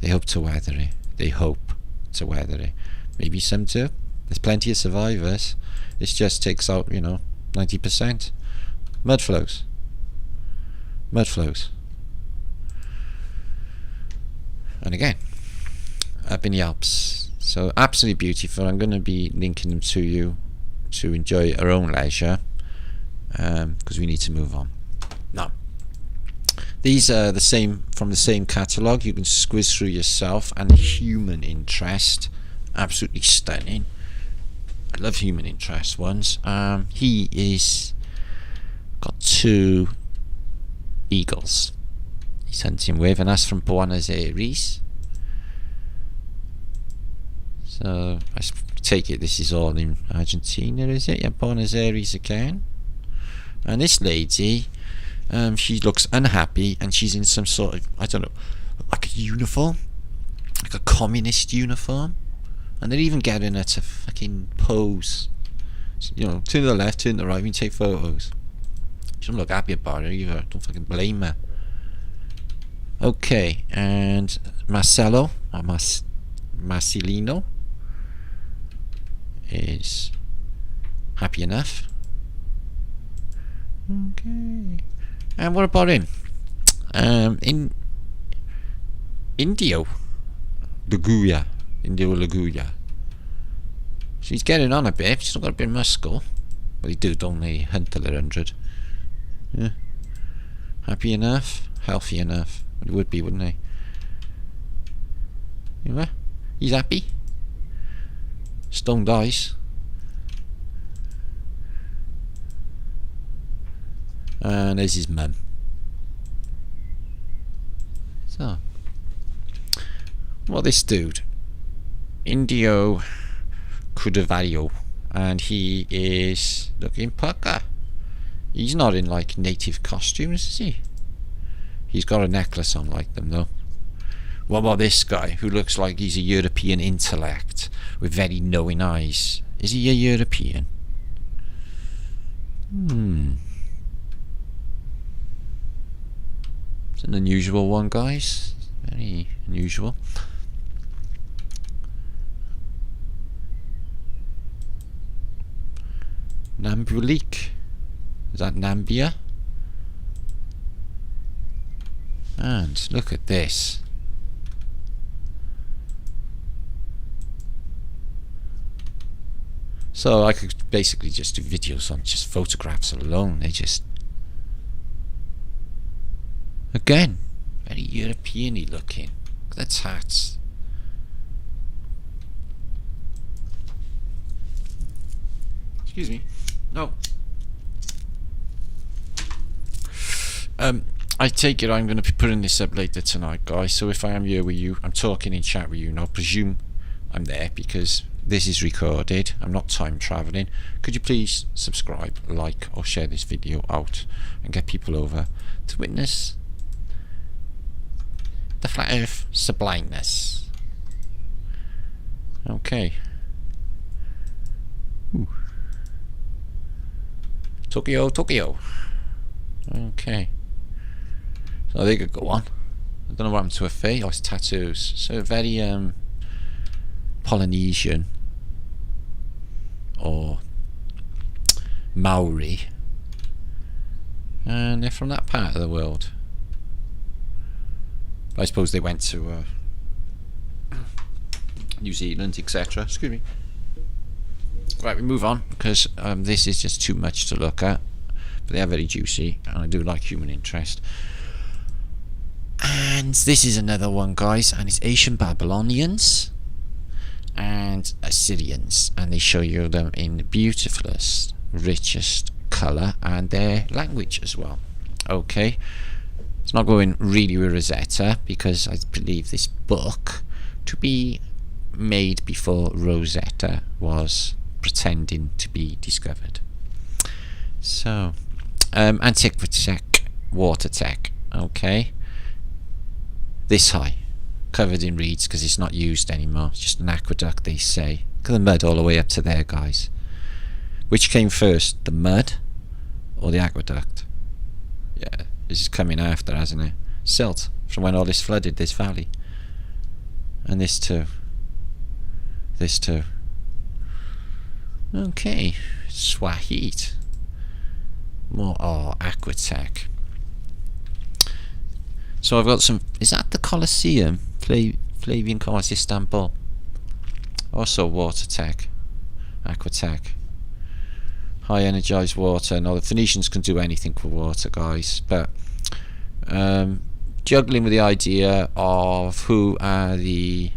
they hope to weather it. They hope to weather it. Maybe some do. There's plenty of survivors. This just takes out, 90%. Mud flows. And again, up in the Alps. So absolutely beautiful. I'm going to be linking them to you to enjoy at our own leisure, because we need to move on. Now, these are the same from the same catalogue. You can squiz through yourself. And human interest, absolutely stunning. I love human interest ones. He is got 2 eagles he's hunting with, and that's from Buenos Aires. So I take it this is all in Argentina, is it? Yeah, Buenos Aires again. And this lady, she looks unhappy, and she's in some sort of, I don't know, like a uniform, like a communist uniform. And they're even getting her to fucking pose. Turn to the left, turn to the right, and take photos. She don't look happy about it either. Don't fucking blame her. Okay, and Marcelo, or Marcelino, is happy enough. Okay. And what about him? In Indio Laguya. She's getting on a bit. She's not got a bit of muscle. But they do, don't they? Hunt till they're 100. Yeah. Happy enough? Healthy enough? It would be, wouldn't they? Anyway, he's happy. Stoned eyes. And there's his mum. So, well, this dude, Indio Cudavallo, and he is looking pucker. He's not in like native costumes, is he? He's got a necklace on like them though. What about this guy who looks like he's a European intellect with very knowing eyes? Is he a European? It's an unusual one, guys. Very unusual. Nambulik. Is that Nambia? And look at this. So I could basically just do videos on just photographs alone. They just, again, very European-y looking. Look at the tats. Excuse me. No. I take it I'm going to be putting this up later tonight, guys. So if I am here with you, I'm talking in chat with you, and I'll presume I'm there because this is recorded. I'm not time traveling. Could you please subscribe, like, or share this video out and get people over to witness the flat earth sublimeness. Okay. Ooh. Tokyo, Tokyo. Okay. So they could go on. I don't know what happened to her face. Oh, it's tattoos. So very Polynesian or Maori, and they're from that part of the world. I suppose they went to New Zealand, etc. Excuse me. Right, we move on because this is just too much to look at, but they are very juicy, and I do like human interest. And this is another one, guys, and it's Asian Babylonians and Assyrians, and they show you them in the beautifulest, richest colour and their language as well. Okay, it's not going really with Rosetta because I believe this book to be made before Rosetta was pretending to be discovered. So antiquity water tech. Okay, this high, covered in reeds because it's not used anymore. It's just an aqueduct, they say. Look at the mud all the way up to there, guys. Which came first, the mud or the aqueduct? Yeah, this is coming after, hasn't it? Silt from when all this flooded this valley. And this too. This too. Okay, Swahit. More aquatech. So I've got some. Is that the Colosseum? Flavian Colosseum, Istanbul. Also water tech, aquatech. High energized water. Now the Phoenicians can do anything with water, guys. But juggling with the idea of who are the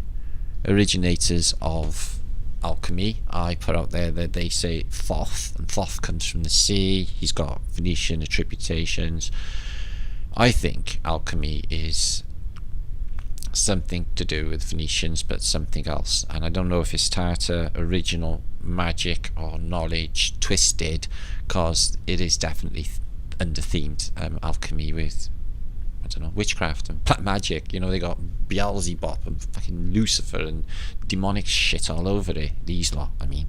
originators of alchemy. I put out there that they say Thoth, and Thoth comes from the sea. He's got Phoenician attributations. I think alchemy is something to do with Phoenicians, but something else. And I don't know if it's Tartar original magic or knowledge twisted, because it is definitely under-themed alchemy with, I don't know, witchcraft and black magic. You know, they got Beelzebub and fucking Lucifer and demonic shit all over it. These lot, I mean.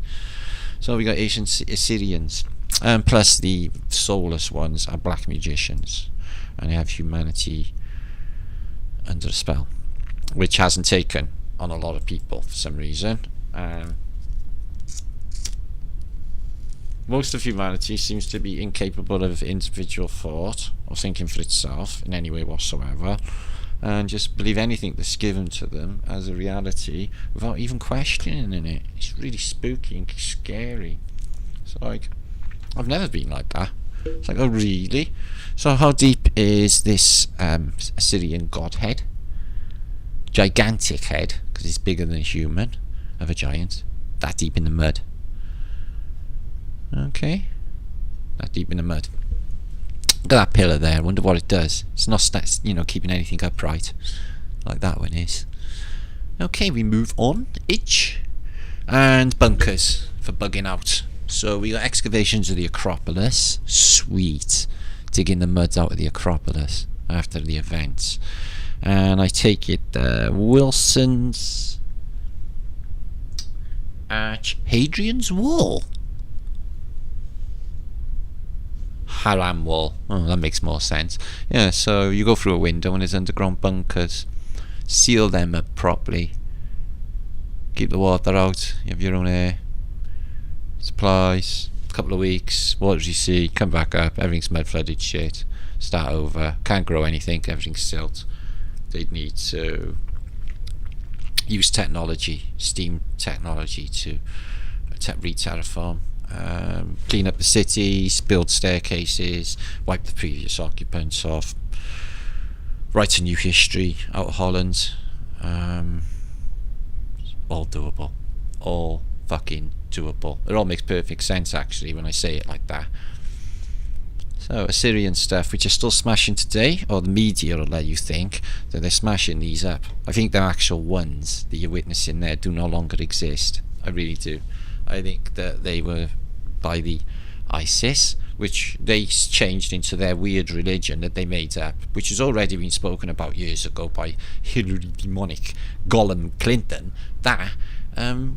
So we got ancient Assyrians, plus the soulless ones are black magicians. And they have humanity under a spell, which hasn't taken on a lot of people for some reason. Most of humanity seems to be incapable of individual thought or thinking for itself in any way whatsoever, and just believe anything that's given to them as a reality without even questioning it. It's really spooky and scary. It's like, I've never been like that. It's like, oh really? So how deep is this Assyrian godhead? Gigantic head, because it's bigger than a human, of a giant. That deep in the mud. Okay, that deep in the mud. Look at that pillar there. I wonder what it does. It's not, you know, keeping anything upright like that one is. Okay, we move on. Itch and bunkers for bugging out. So we got excavations of the Acropolis. Sweet. Digging the mud out of the Acropolis after the events. And I take it Wilson's Hadrian's Wall. Haram Wall. Oh, that makes more sense. Yeah, so you go through a window and there's underground bunkers. Seal them up properly. Keep the water out. You have your own air. Supplies. A couple of weeks. What does you see? Come back up. Everything's mud flooded shit. Start over. Can't grow anything. Everything's silt. They'd need to use technology, steam technology, to re-terraform. Clean up the cities, build staircases, wipe the previous occupants off, write a new history out of Holland. All doable. All fucking doable. It all makes perfect sense actually when I say it like that. So Assyrian stuff, which are still smashing today, or the media will let you think that they're smashing these up. I think the actual ones that you're witnessing there do no longer exist. I really do. I think that they were by the ISIS, which they changed into their weird religion that they made up, which has already been spoken about years ago by Hillary demonic Gollum Clinton. That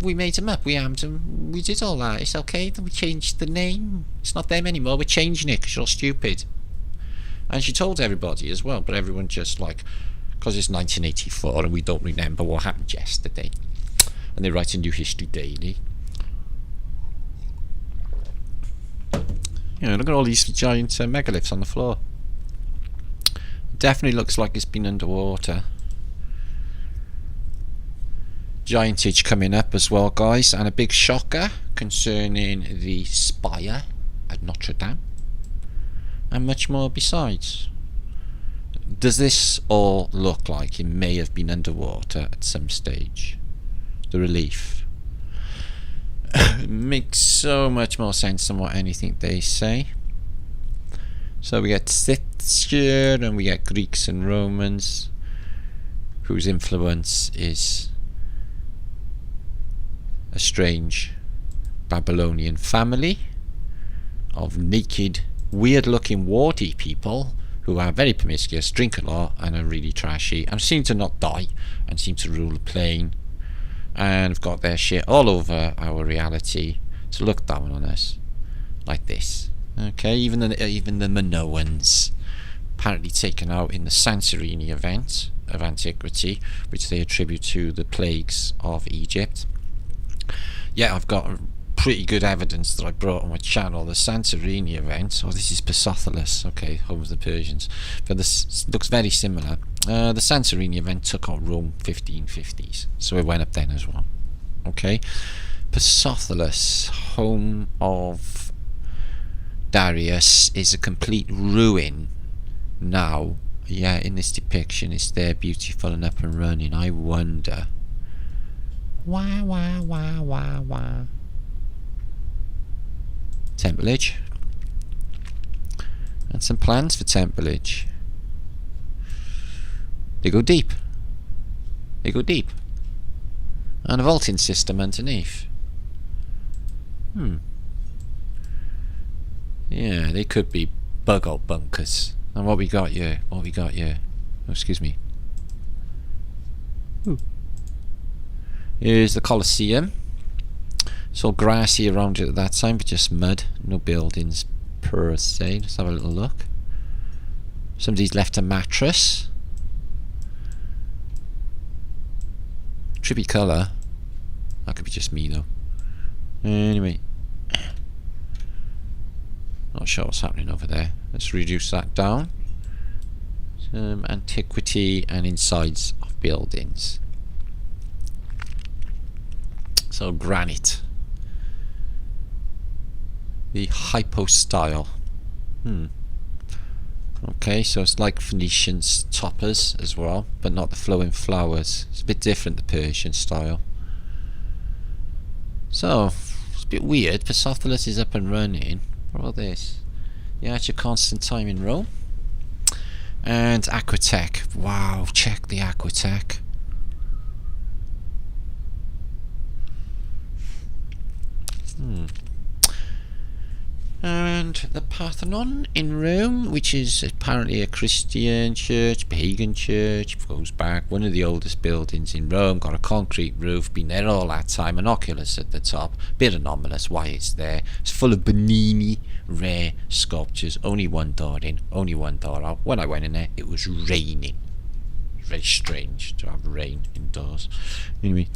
we made them up, we armed them, we did all that. It's okay that we changed the name. It's not them anymore. We're changing it because you're stupid. And she told everybody as well, but everyone just like, because it's 1984 and we don't remember what happened yesterday. And they write a new history daily. You know, look at all these giant megaliths on the floor. Definitely looks like it's been underwater. Giantage coming up as well, guys, and a big shocker concerning the spire at Notre Dame, and much more besides. Does this all look like it may have been underwater at some stage? The relief makes so much more sense than what anything they say. So we get Scyths here, and we get Greeks and Romans, whose influence is a strange Babylonian family of naked, weird-looking, warty people who are very promiscuous, drink a lot, and are really trashy, and seem to not die, and seem to rule the plane, and have got their shit all over our reality to look down on us like this. Okay, even the Minoans, apparently taken out in the Santorini event of antiquity, which they attribute to the plagues of Egypt. Yeah, I've got pretty good evidence that I brought on my channel. The Santorini event. Oh, this is Persepolis. Okay, home of the Persians. But this looks very similar. The Santorini event took on Rome 1550s, so it went up then as well. Okay, Persepolis, home of Darius, is a complete ruin now. Yeah, in this depiction, it's there, beautiful and up and running. I wonder. Wah wah wah wah wah. Templage. And some plans for templage. They go deep. They go deep. And a vaulting system underneath. Yeah, they could be bug-out bunkers. And what we got here? What we got here? Oh, excuse me. Ooh. Here's the Colosseum. It's all grassy around it at that time, but just mud. No buildings per se. Let's have a little look. Somebody's left a mattress. Trippy colour. That could be just me though. Anyway. Not sure what's happening over there. Let's reduce that down. Some antiquity and insides of buildings. So granite. The hypostyle. Okay, so it's like Phoenician's toppers as well, but not the flowing flowers. It's a bit different, the Persian style. So it's a bit weird. Persepolis is up and running. What about this? Yeah, it's your constant time in Rome. And Aquatech. Wow, check the Aquatech. And the Parthenon in Rome, which is apparently a Christian church, pagan church, goes back, one of the oldest buildings in Rome, got a concrete roof, been there all that time, an oculus at the top, bit anomalous why it's there. It's full of Bernini rare sculptures, only one door in, only one door out. When I went in there, it was raining. Very strange to have rain indoors. Anyway,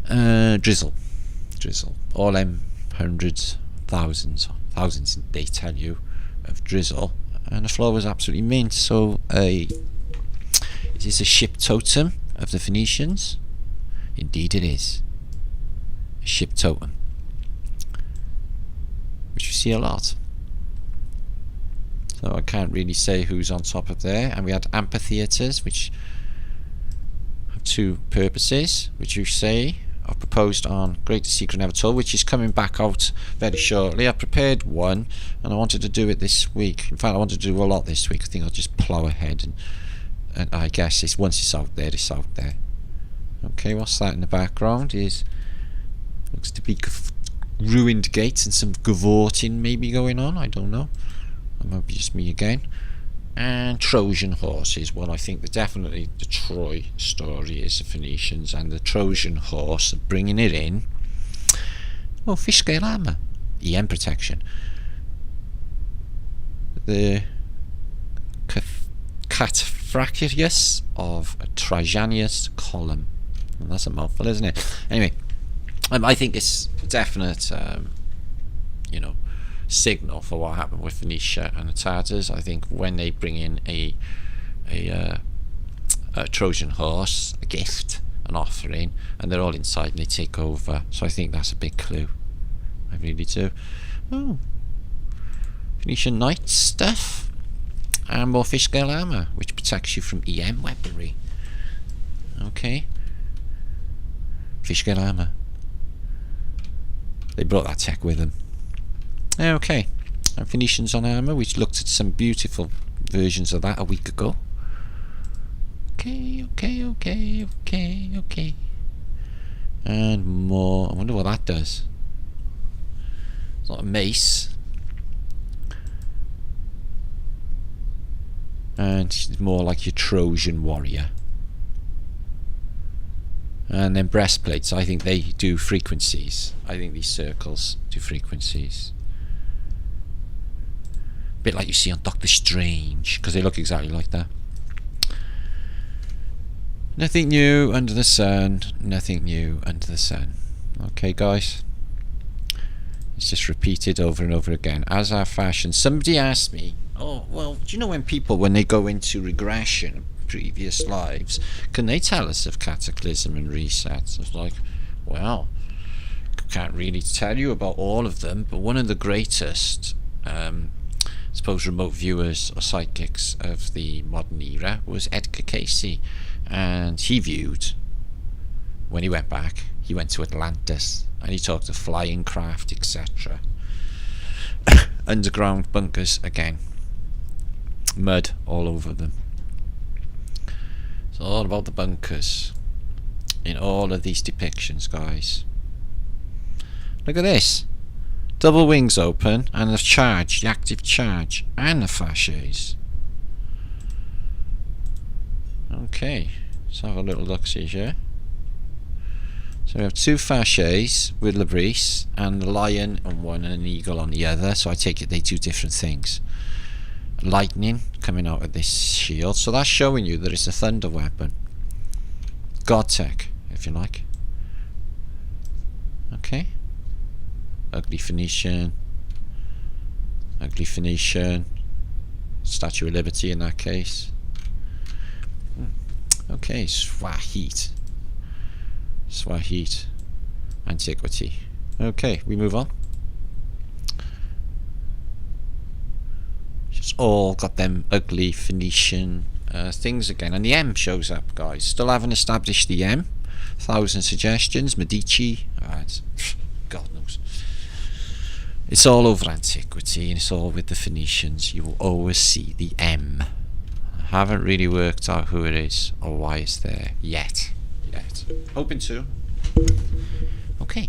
drizzle, all them hundreds, thousands, they tell you, of drizzle, and the floor was absolutely mint. So is this a ship totem of the Phoenicians? Indeed it is. A ship totem, which you see a lot. So I can't really say who's on top of there. And we had amphitheatres, which have two purposes, which you say I've proposed on Greatest Secret Never Told, which is coming back out very shortly. I prepared one and I wanted to do it this week. In fact, I wanted to do a lot this week. I think I'll just plough ahead, and I guess once it's out there, it's out there. Okay, what's that in the background? Is Looks to be ruined gates and some gavorting maybe going on. I don't know. That might be just me again. And Trojan horses. Well, I think definitely the Troy story is the Phoenicians, and the Trojan horse bringing it in. Well, fish scale armour, EM protection. The Cataphractius of Trajanius column. Well, that's a mouthful, isn't it? Anyway, I think it's a definite, you know, signal for what happened with Phoenicia and the Tartars. I think when they bring in a Trojan horse, a gift, an offering, and they're all inside and they take over. So I think that's a big clue. I really do. Oh, Phoenician knight stuff, and more fish scale armour, which protects you from EM weaponry. Okay, fish scale armour. They brought that tech with them. Okay, and Phoenicians on armour, which looked at some beautiful versions of that a week ago. Okay. And more. I wonder what that does. It's not a mace. And it's more like your Trojan warrior. And then breastplates, I think they do frequencies. I think these circles do frequencies. A bit like you see on Doctor Strange, because they look exactly like that. Nothing new under the sun. Nothing new under the sun. Okay, guys. It's just repeated over and over again. As our fashion. Somebody asked me, oh, well, do you know when people, when they go into regression of previous lives, can they tell us of cataclysm and resets? I was like, well, can't really tell you about all of them, but one of the greatest, I suppose, remote viewers or psychics of the modern era was Edgar Casey. And he viewed, when he went back, he went to Atlantis and he talked of flying craft, etc. Underground bunkers again. Mud all over them. It's all about the bunkers in all of these depictions, guys. Look at this. Double wings open and the charge, the active charge, and the fasces. Okay, let's have a little look-see here. So we have two fasces with Labrise and the lion on one and an eagle on the other. So I take it they do different things. Lightning coming out of this shield. So that's showing you that it's a thunder weapon. God tech, if you like. Okay. Ugly Phoenician. Ugly Phoenician. Statue of Liberty in that case. Okay, Swahit. Swahit. Antiquity. Okay, we move on. Just all got them ugly Phoenician things again. And the M shows up, guys. Still haven't established the M. 1,000 suggestions. Medici. God knows. It's all over antiquity and it's all with the Phoenicians. You will always see the M. Haven't really worked out who it is or why it's there yet. Hoping to. Okay.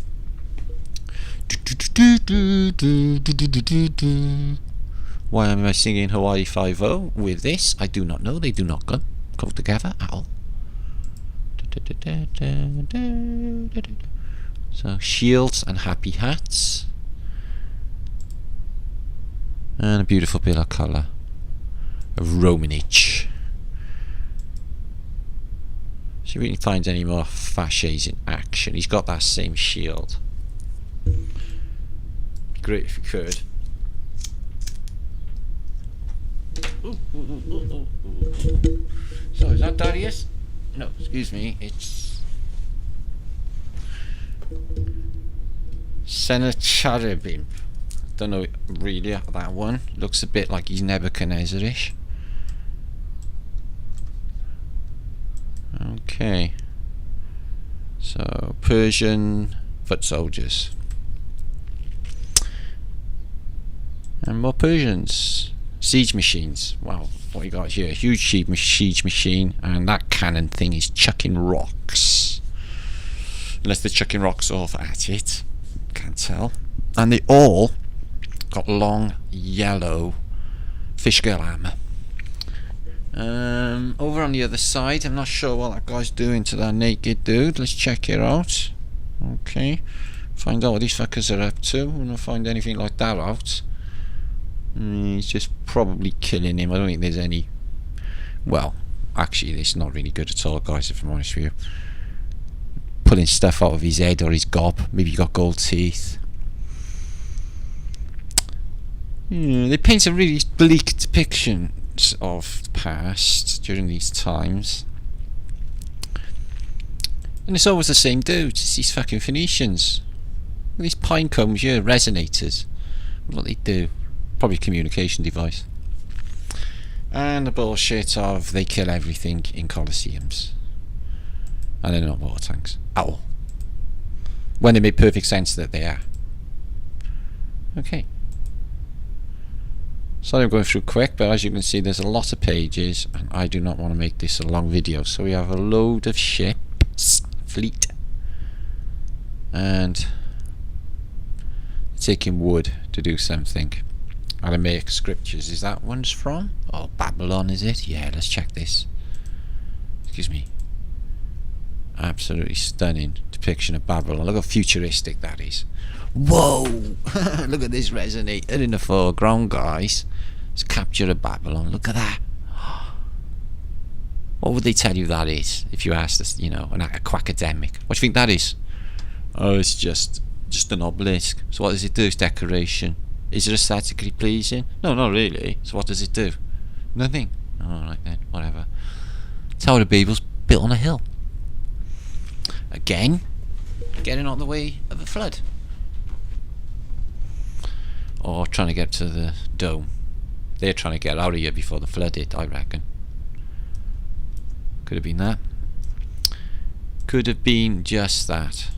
Why am I singing Hawaii 5-0 with this? I do not know. They do not go together at all. So shields and happy hats. And a beautiful bit of colour of Romanich. See if we can find any more fasces in action. He's got that same shield. Be great if you could. Ooh. So is that Darius? No, excuse me, it's Sennacheribim. Don't know really that one. Looks a bit like he's Nebuchadnezzar-ish. Okay. So Persian foot soldiers. And more Persians. Siege machines. Wow, what you got here? A huge siege machine, and that cannon thing is chucking rocks. unless they're chucking rocks off at it. Can't tell. And they all got long yellow fishgill armour. Over on the other side, I'm not sure what that guy's doing to that naked dude. Let's check it out. Okay, find out what these fuckers are up to. We're not find anything like that out. He's just probably killing him. I don't think there's any. Well, actually, it's not really good at all, guys, if I'm honest with you. Pulling stuff out of his head or his gob. Maybe he got gold teeth. They paint a really bleak depiction of the past during these times. And it's always the same dudes. It's these fucking Phoenicians. These pine cones here, resonators. What they do. Probably a communication device. And the bullshit of they kill everything in Colosseums. And they're not water tanks. At all. When it made perfect sense that they are. Okay. Sorry I'm going through quick, but as you can see there's a lot of pages and I do not want to make this a long video. So we have a load of ships, fleet, and taking wood to do something. Aramaic scriptures, is that one's from? Oh, Babylon, is it? Yeah, let's check this. Excuse me. Absolutely stunning depiction of Babylon. Look how futuristic that is. Whoa! Look at this resonator in the foreground, guys. It's a capture of Babylon. Look at that. What would they tell you that is if you asked us, you know, a quackademic? What do you think that is? Oh, it's just an obelisk. So what does it do? It's decoration. Is it aesthetically pleasing? No, not really. So what does it do? Nothing. Alright then, whatever. Tower of Babel's built on a hill. Again, getting out of the way of a flood. Or trying to get to the dome. They're trying to get out of here before the flood hit, I reckon. Could have been that. Could have been just that.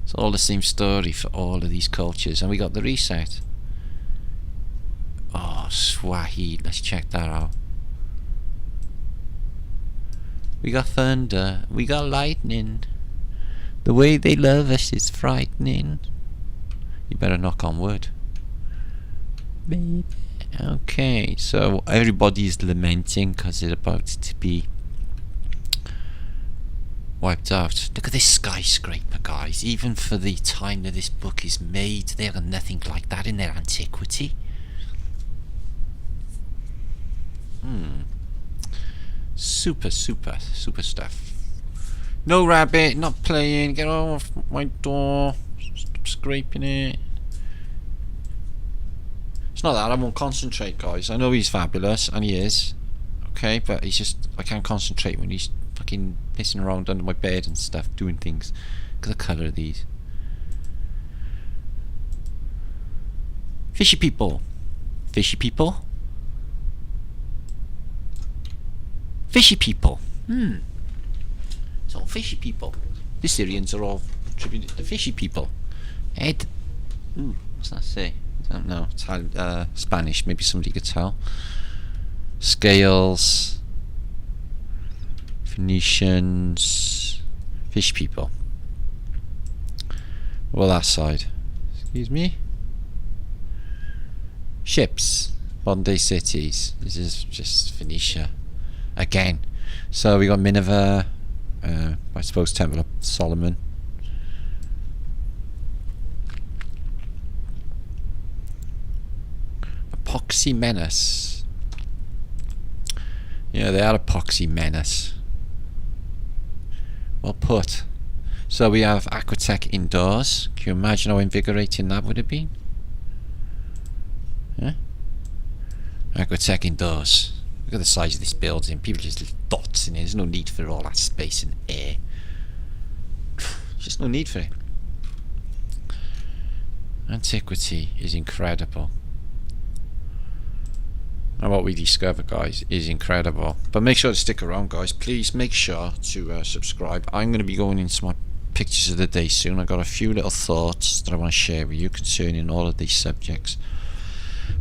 It's all the same story for all of these cultures. And we got the reset. Oh, Swahili. Let's check that out. We got thunder. We got lightning. The way they love us is frightening. You better knock on wood. Baby. Okay, so everybody's lamenting because they're about to be wiped out. Look at this skyscraper, guys. Even for the time that this book is made, they have nothing like that in their antiquity. Super stuff. No rabbit, not playing. Get off my door. Stop scraping it. It's not that I won't concentrate, guys. I know he's fabulous, and he is. Okay, but he's just, I can't concentrate when he's fucking pissing around under my bed and stuff, doing things. Look at the colour of these. Fishy people. Fishy people. Fishy people. It's all fishy people. The Syrians are all attributed to fishy people. Ed. What's that say? I don't know. It's Spanish. Maybe somebody could tell. Scales. Phoenicians. Fish people. Well, that side. Excuse me. Ships. Modern day cities. This is just Phoenicia. Again. So we got Nineveh. I suppose Temple of Solomon. Epoxy menace. Yeah, they are epoxy menace. Well put. So we have Aquatech indoors. Can you imagine how invigorating that would have been? Yeah? Aquatech indoors. Look at the size of this building. People just little dots in it. There's no need for all that space and air. Just no need for it. Antiquity is incredible. And what we discover, guys, is incredible. But make sure to stick around, guys. Please make sure to subscribe. I'm going to be going into my pictures of the day soon. I've got a few little thoughts that I want to share with you concerning all of these subjects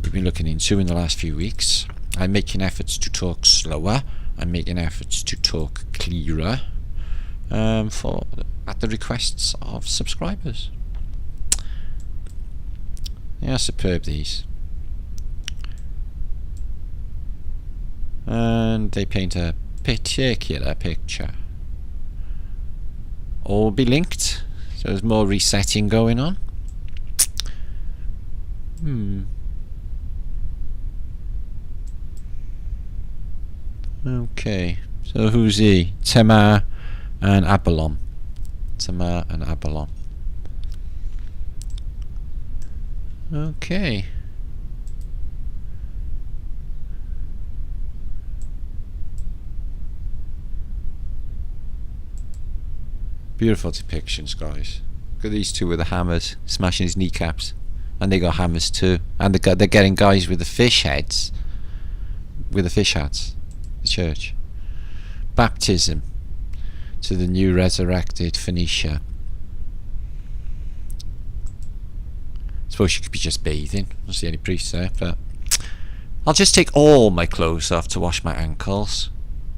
we've been looking into in the last few weeks. I'm making efforts to talk slower. I'm making efforts to talk clearer. at the requests of subscribers. Yeah, superb these. And they paint a particular picture. All will be linked, so there's more resetting going on. Okay, so who's he? Tamar and Abalon. Tamar and Abalon. Okay. Beautiful depictions, guys. Look at these two with the hammers, smashing his kneecaps. And they got hammers too. And they're getting guys with the fish heads. With the fish hats. The church. Baptism to the new resurrected Phoenicia. I suppose you could be just bathing. I don't see any priests there, but I'll just take all my clothes off to wash my ankles.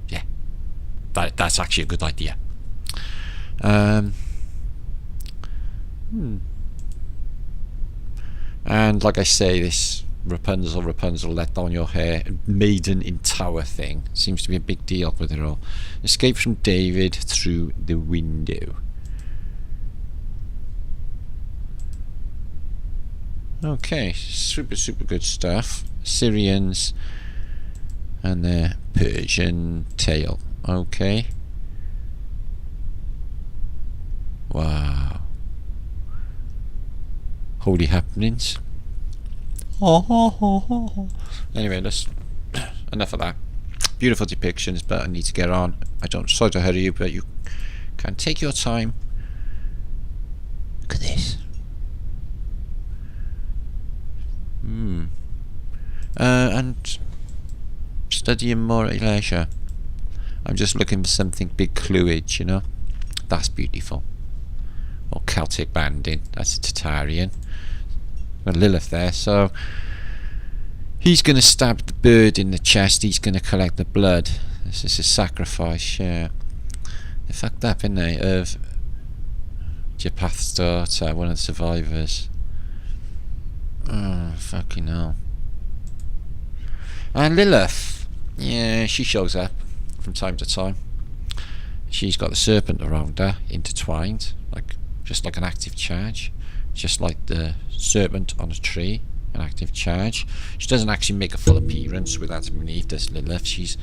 Yeah, that's actually a good idea. And like I say, this Rapunzel, let down your hair, maiden in tower thing seems to be a big deal with it all. Escape from David through the window. Okay, super good stuff. Syrians and their Persian tale. Okay. Wow. Holy happenings. Anyway, let's enough of that. Beautiful depictions, but I need to get on. I don't sorry to hurry you, but you can take your time. Look at this. And studying more at leisure. I'm just looking for something big cluage, you know. That's beautiful. Or Celtic banding. That's a Tartarian. Got Lilith there, so he's going to stab the bird in the chest. He's going to collect the blood. This is a sacrifice. Yeah, they fucked up, innit they? Of Japath's daughter, one of the survivors. Oh, fucking hell. And Lilith, yeah, she shows up from time to time. She's got the serpent around her, intertwined, just like an active charge. Just like the serpent on a tree, an active charge. She doesn't actually make a full appearance with Adam and Eve, does Lilith. She's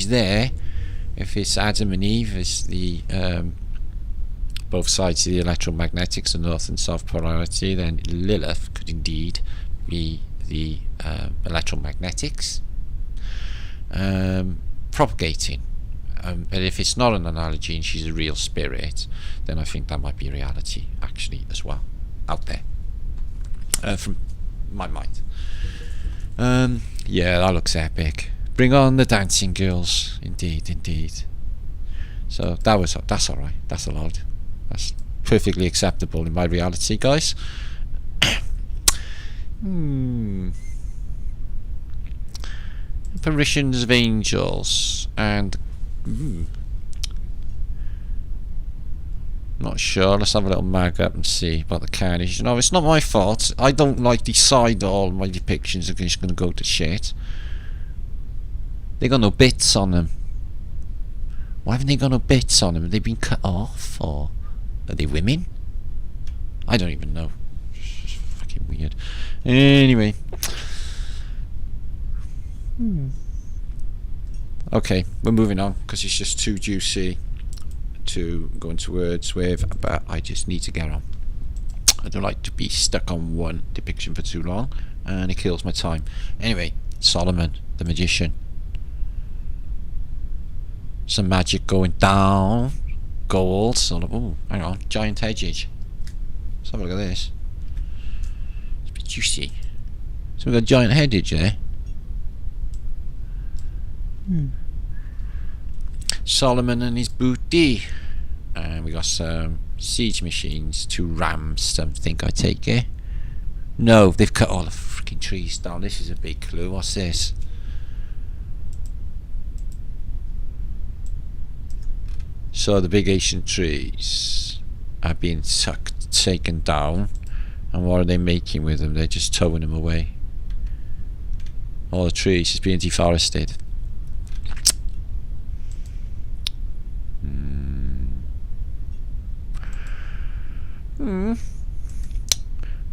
there. If it's Adam and Eve, it's the both sides of the electromagnetics, the north and south polarity, then Lilith could indeed be the electromagnetics propagating. But if it's not an analogy and she's a real spirit, then I think that might be reality actually as well. Out there from my mind. Yeah, that looks epic. Bring on the dancing girls. Indeed. So that's alright. That's allowed. That's perfectly acceptable in my reality, guys. Apparitions of angels and not sure. Let's have a little mag up and see about the carnage. No, it's not my fault. I don't like decide all my depictions are just going to go to shit. They got no bits on them. Why haven't they got no bits on them? Have they been cut off, or are they women? I don't even know. It's just fucking weird. Anyway. Okay, we're moving on because it's just too juicy to go into words with, but I just need to get on. I don't like to be stuck on one depiction for too long, and it kills my time. Anyway, Solomon the magician. Some magic going down. Gold. Oh, hang on, giant edges. Let's have a look at this. It's a bit juicy. So we've got giant headage there. Solomon and his booty, and we got some siege machines to ram something, I take it. No, they've cut all the freaking trees down. This is a big clue. What's this? So the big ancient trees are being taken down, and what are they making with them? They're just towing them away. All the trees is being deforested. I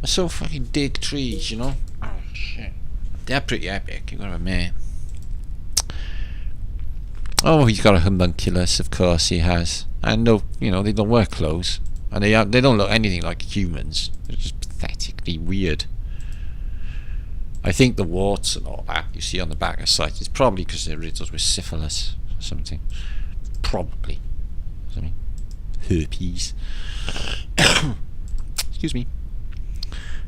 so fucking dig trees, you know. Oh shit, they're pretty epic. You gotta admit. Oh, he's got a homunculus, of course he has. And no, you know, they don't wear clothes, and they don't look anything like humans. They're just pathetically weird. I think the warts and all that you see on the back of sites is probably because they're riddled with syphilis or something. Probably. Something. Herpes. Excuse me.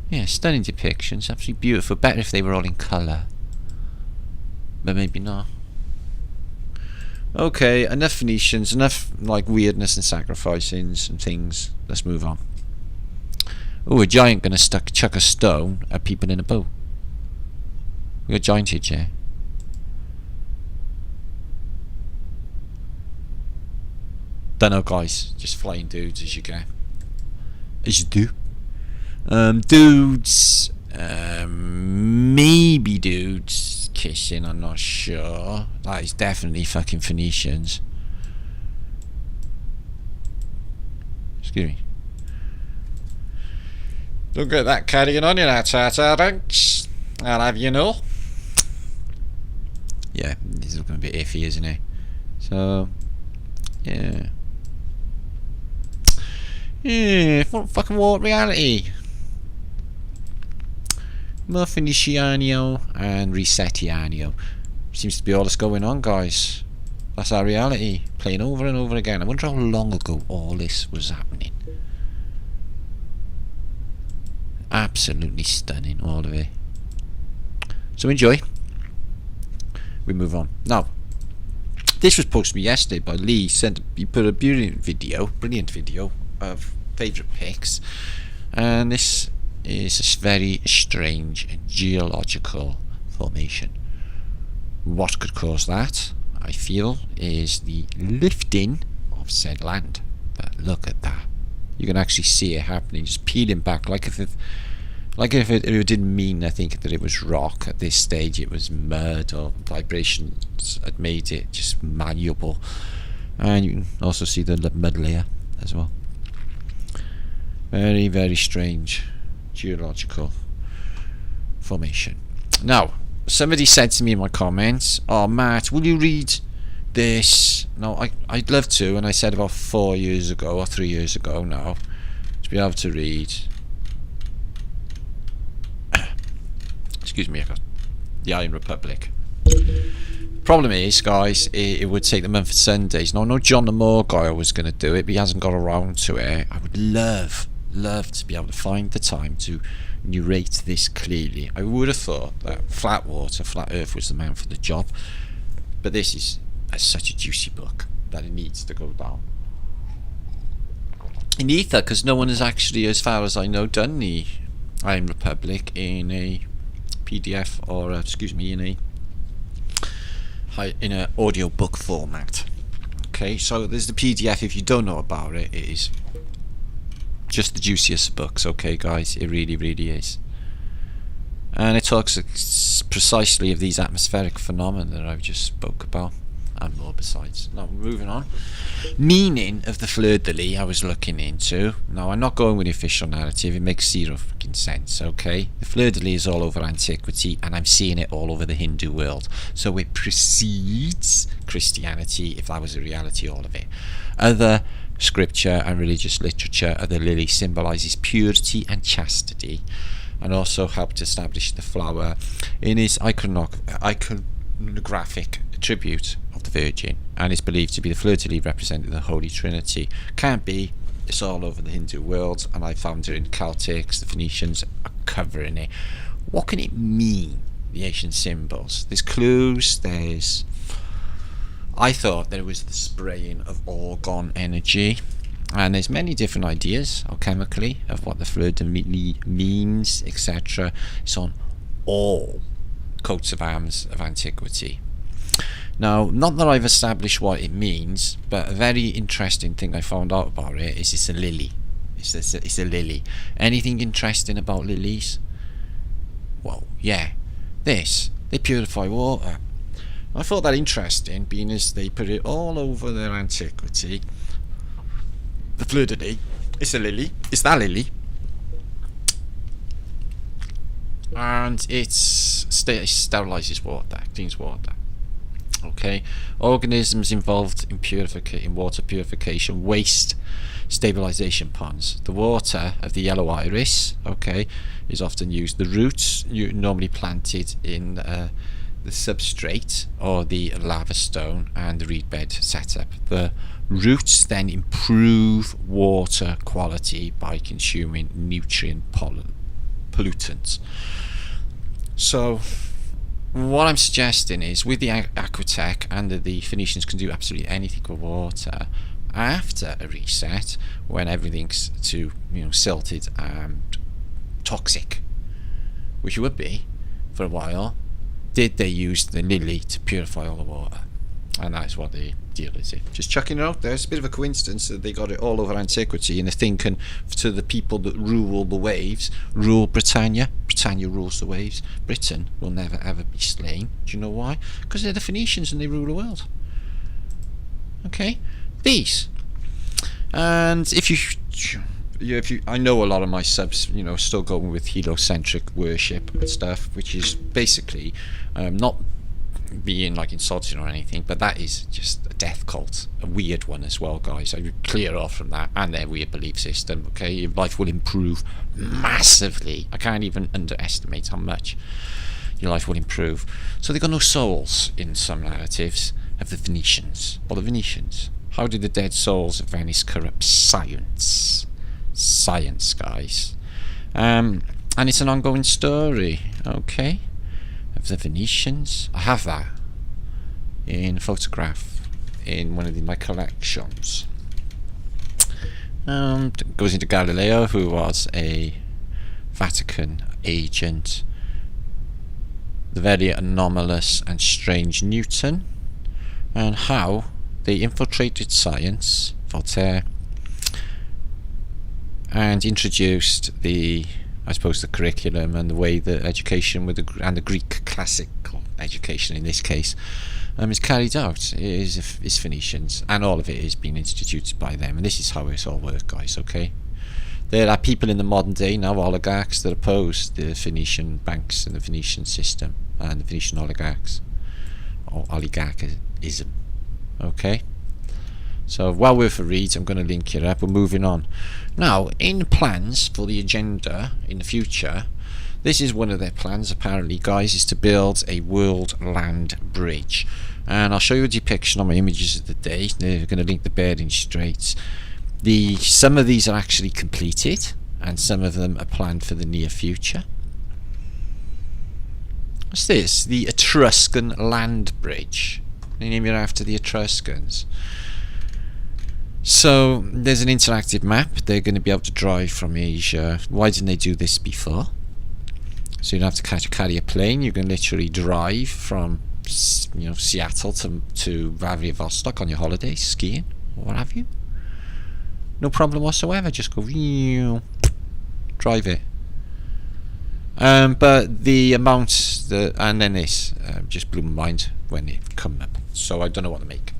Yeah, stunning depictions. Absolutely beautiful. Better if they were all in colour. But maybe not. Okay, enough Phoenicians. Enough like weirdness and sacrificings and things. Let's move on. Oh, a giant gonna chuck a stone at people in a boat. We got giantage here. Dunno, guys. Just flying dudes as you go. As you do. Dudes. Maybe dudes kissing. I'm not sure. That is definitely fucking Phoenicians. Excuse me. Don't get that carrying on, you know, Tartar dunks. I'll have you know. Yeah, he's looking a bit iffy, isn't he? So, yeah. Yeah, what fucking what reality? More Finicianio and Resetianio. Seems to be all that's going on, guys. That's our reality. Playing over and over again. I wonder how long ago all this was happening. Absolutely stunning, all of it. So enjoy. We move on. Now, this was posted to me yesterday by Lee. He put a brilliant video of favourite pics, and this is a very strange geological formation. What could cause that, I feel, is the lifting of said land. But look at that. You can actually see it happening, just peeling back, like if it didn't mean, I think, that it was rock at this stage. It was mud or vibrations had made it just malleable. And you can also see the mud layer as well. Very, very strange geological formation. Now, somebody said to me in my comments, "Oh, Matt, will you read this?" No, I'd love to, and I said about 4 years ago or 3 years ago now, to be able to read. Excuse me, I got the Iron Republic. Problem is, guys, it would take the Mumford Sundays. Now, I know John the Morguile was going to do it, but he hasn't got around to it. I would love to be able to find the time to narrate this clearly. I would have thought that Flat Earth was the man for the job, but this is such a juicy book that it needs to go down in ether, because no one has actually, as far as I know, done the Iron Republic in a PDF or in a audio book format. Okay, so there's the PDF. If you don't know about it, it is just the juiciest of books. Okay, guys, it really, really is. And it talks precisely of these atmospheric phenomena that I've just spoke about, and more besides. Now, moving on. Meaning of the fleur-de-lis I was looking into. Now, I'm not going with the official narrative. It makes zero fucking sense, okay? The fleur-de-lis is all over antiquity, and I'm seeing it all over the Hindu world. So it precedes Christianity, if that was a reality, all of it. Other scripture and religious literature of the lily symbolises purity and chastity, and also helped establish the flower in its iconographic tribute of the Virgin, and is believed to be the fleur-de-lis representing the Holy Trinity. Can't be. It's all over the Hindu world, and I found it in Celtics. The Phoenicians are covering it. What can it mean, the ancient symbols? There's clues. I thought there was the spraying of orgone energy, and there's many different ideas alchemically of what the fleur-de-lis means, etc. It's on all coats of arms of antiquity. Now, not that I've established what it means, but a very interesting thing I found out about it is it's a lily. It's a lily. Anything interesting about lilies? Well, yeah, they purify water. I thought that interesting, being as they put it all over their antiquity. The Flatterday, it's a lily. It's that lily. And it sterilises water, cleans water. Okay, organisms involved in water purification, waste stabilization ponds. The water of the yellow iris, okay, is often used. The roots normally planted in the substrate or the lava stone and the reed bed setup. The roots then improve water quality by consuming nutrient pollutants. So what I'm suggesting is, with the Aquatech and the Phoenicians can do absolutely anything with water, after a reset, when everything's too silted and toxic, which it would be for a while, did they use the lily to purify all the water? And that's what the deal is. Just chucking it out there. It's a bit of a coincidence that they got it all over antiquity, and they're thinking to the people that rule the waves, rule Britannia. Britannia rules the waves. Britain will never ever be slain. Do you know why? Because they're the Phoenicians and they rule the world. Okay, these. And if you, I know a lot of my subs, still going with heliocentric worship and stuff, which is basically not being like insulting or anything, but that is just a death cult, a weird one as well, guys. I would clear off from that and their weird belief system. Okay, your life will improve massively. I can't even underestimate how much your life will improve. So they've got no souls in some narratives of the Venetians. Or the Venetians. How did the dead souls of Venice corrupt science? Science, guys. And it's an ongoing story, okay, of the Venetians. I have that in a photograph in one of my collections. It goes into Galileo, who was a Vatican agent, the very anomalous and strange Newton, and how they infiltrated science, Voltaire, and introduced the curriculum and the way that education and the Greek classical education in this case is carried out is Phoenicians, and all of it is being instituted by them. And this is how it all works, guys. Okay, there are people in the modern day now, oligarchs, that oppose the Phoenician banks and the Phoenician system and the Phoenician oligarchs or oligarchism. Okay, so well worth a read. I'm going to link it up. We're moving on now. In plans for the agenda in the future, this is one of their plans apparently, guys, is to build a world land bridge, and I'll show you a depiction on my images of the day. They're going to link the Bering Straits. Some of these are actually completed and some of them are planned for the near future. What's this? The Etruscan land bridge. They name it after the Etruscans. So there's an interactive map. They're going to be able to drive from Asia. Why didn't they do this before? So you don't have to carry a plane. You can literally drive from Seattle to Vladivostok on your holidays, skiing or what have you. No problem whatsoever. Just go drive it. But the amount and then this just blew my mind when it come up. So I don't know what to make.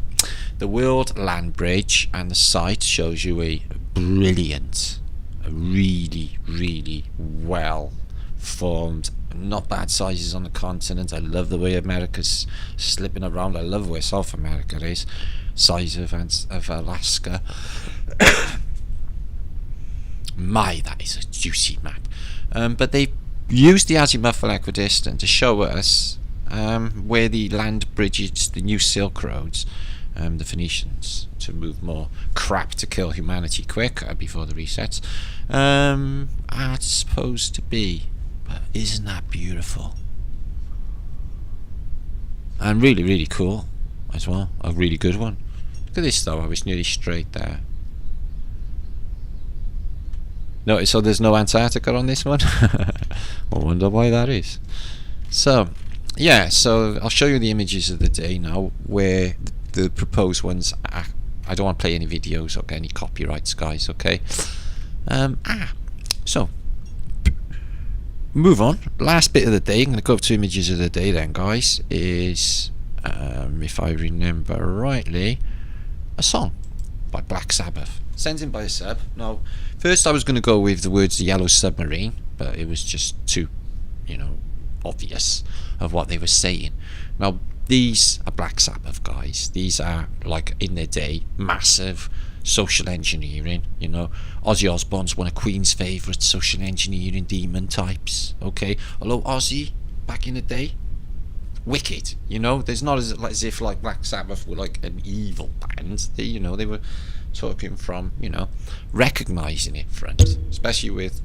The World Land Bridge and the site shows you a brilliant, a really, really well formed, not bad sizes on the continent. I love the way America's slipping around. I love where South America is. Size of Alaska. That is a juicy map. But they used the azimuthal equidistant to show us where the land bridges, the new Silk Roads, the Phoenicians, to move more crap to kill humanity quicker before the resets, are supposed to be. But isn't that beautiful? And really, really cool as well. A really good one. Look at this though, I was nearly straight there. No, so there's no Antarctica on this one? I wonder why that is. So, yeah, so I'll show you the images of the day now, where the proposed ones are. I don't want to play any videos or get any copyrights, guys, okay? So move on. Last bit of the day, I'm going to go up to images of the day then, guys, is if I remember rightly, a song by Black Sabbath, sent in by a sub. Now, first I was going to go with the words "The Yellow Submarine," but it was just too, obvious of what they were saying. Now, these are Black Sabbath, guys. These are, like, in their day, massive social engineering. Ozzy Osbourne's one of Queen's favourite social engineering demon types. Okay, although Ozzy back in the day, wicked. There's not as if like Black Sabbath were like an evil band. They were talking from recognizing it front, especially with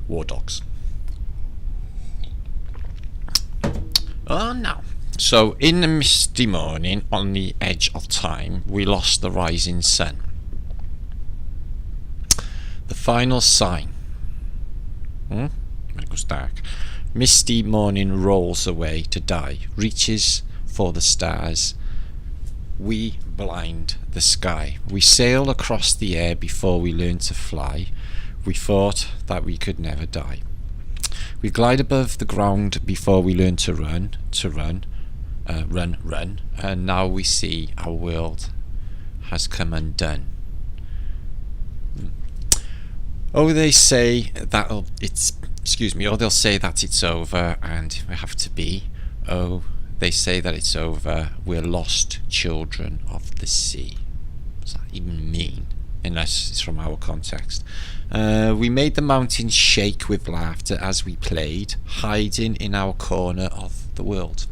War Dogs. Oh no. So, in the misty morning, on the edge of time, we lost the rising sun. The final sign. When it goes dark. Misty morning rolls away to die, reaches for the stars. We blind the sky. We sail across the air before we learn to fly. We thought that we could never die. We glide above the ground before we learn to run, and now we see our world has come undone. Oh, they say that they'll say that it's over and we have to be. Oh, they say that it's over, we're lost children of the sea. What does that even mean? Unless it's from our context. We made the mountains shake with laughter as we played, hiding in our corner of the world.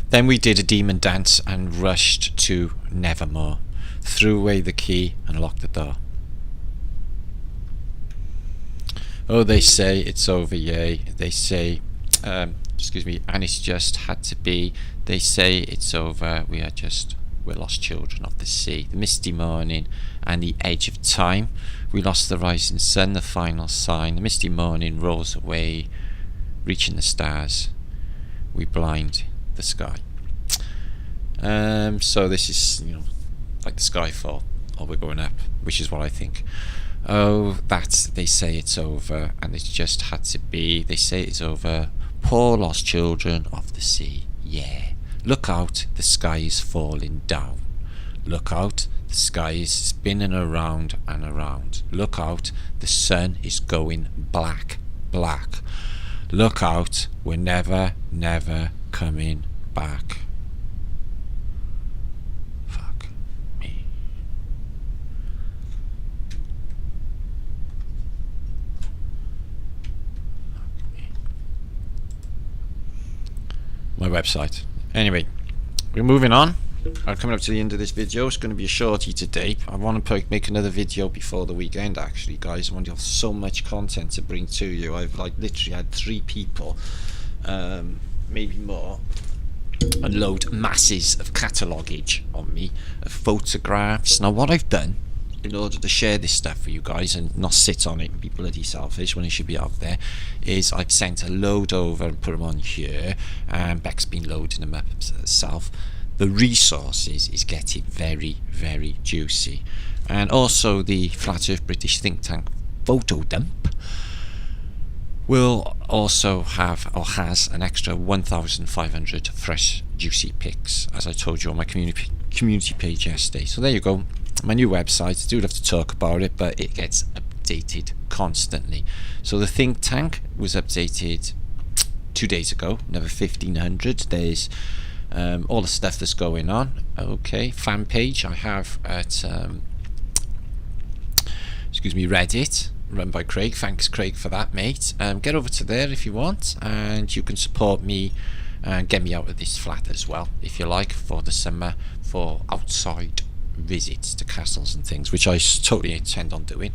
Then we did a demon dance and rushed to Nevermore, threw away the key and locked the door. Oh, they say it's over, yay. They say, and it's just had to be. They say it's over, we're lost children of the sea. The misty morning and the edge of time. We lost the rising sun, the final sign. The misty morning rolls away, reaching the stars. We blind the sky. So this is, like the Skyfall, or we're going up, which is what I think. Oh, they say it's over, and it just had to be. They say it's over. Poor lost children of the sea. Yeah. Look out, the sky is falling down. Look out, the sky is spinning around and around. Look out, the sun is going black, black. Look out, we're never, never coming back. Fuck me. My website. Anyway, we're moving on. I'm coming up to the end of this video. It's going to be a shorty today. I want to make another video before the weekend, actually, guys. I want to have so much content to bring to you. I've literally had 3 people, maybe more, unload masses of cataloguage on me, of photographs. Now, what I've done in order to share this stuff for you guys and not sit on it and be bloody selfish when it should be out there, is I've sent a load over and put them on here, and Beck's been loading them up herself. The resources is getting very, very juicy. And also the Flat Earth British think tank photo dump will also have, or has, an extra 1,500 fresh juicy pics, as I told you on my community page yesterday. So there you go, my new website. I do have to talk about it, but it gets updated constantly. So the think tank was updated 2 days ago, another 1,500. There's all the stuff that's going on. Okay, fan page I have at Reddit, run by Craig. Thanks, Craig, for that, mate. Get over to there if you want, and you can support me and get me out of this flat as well, if you like, for the summer, for outside visits to castles and things, which I totally intend on doing.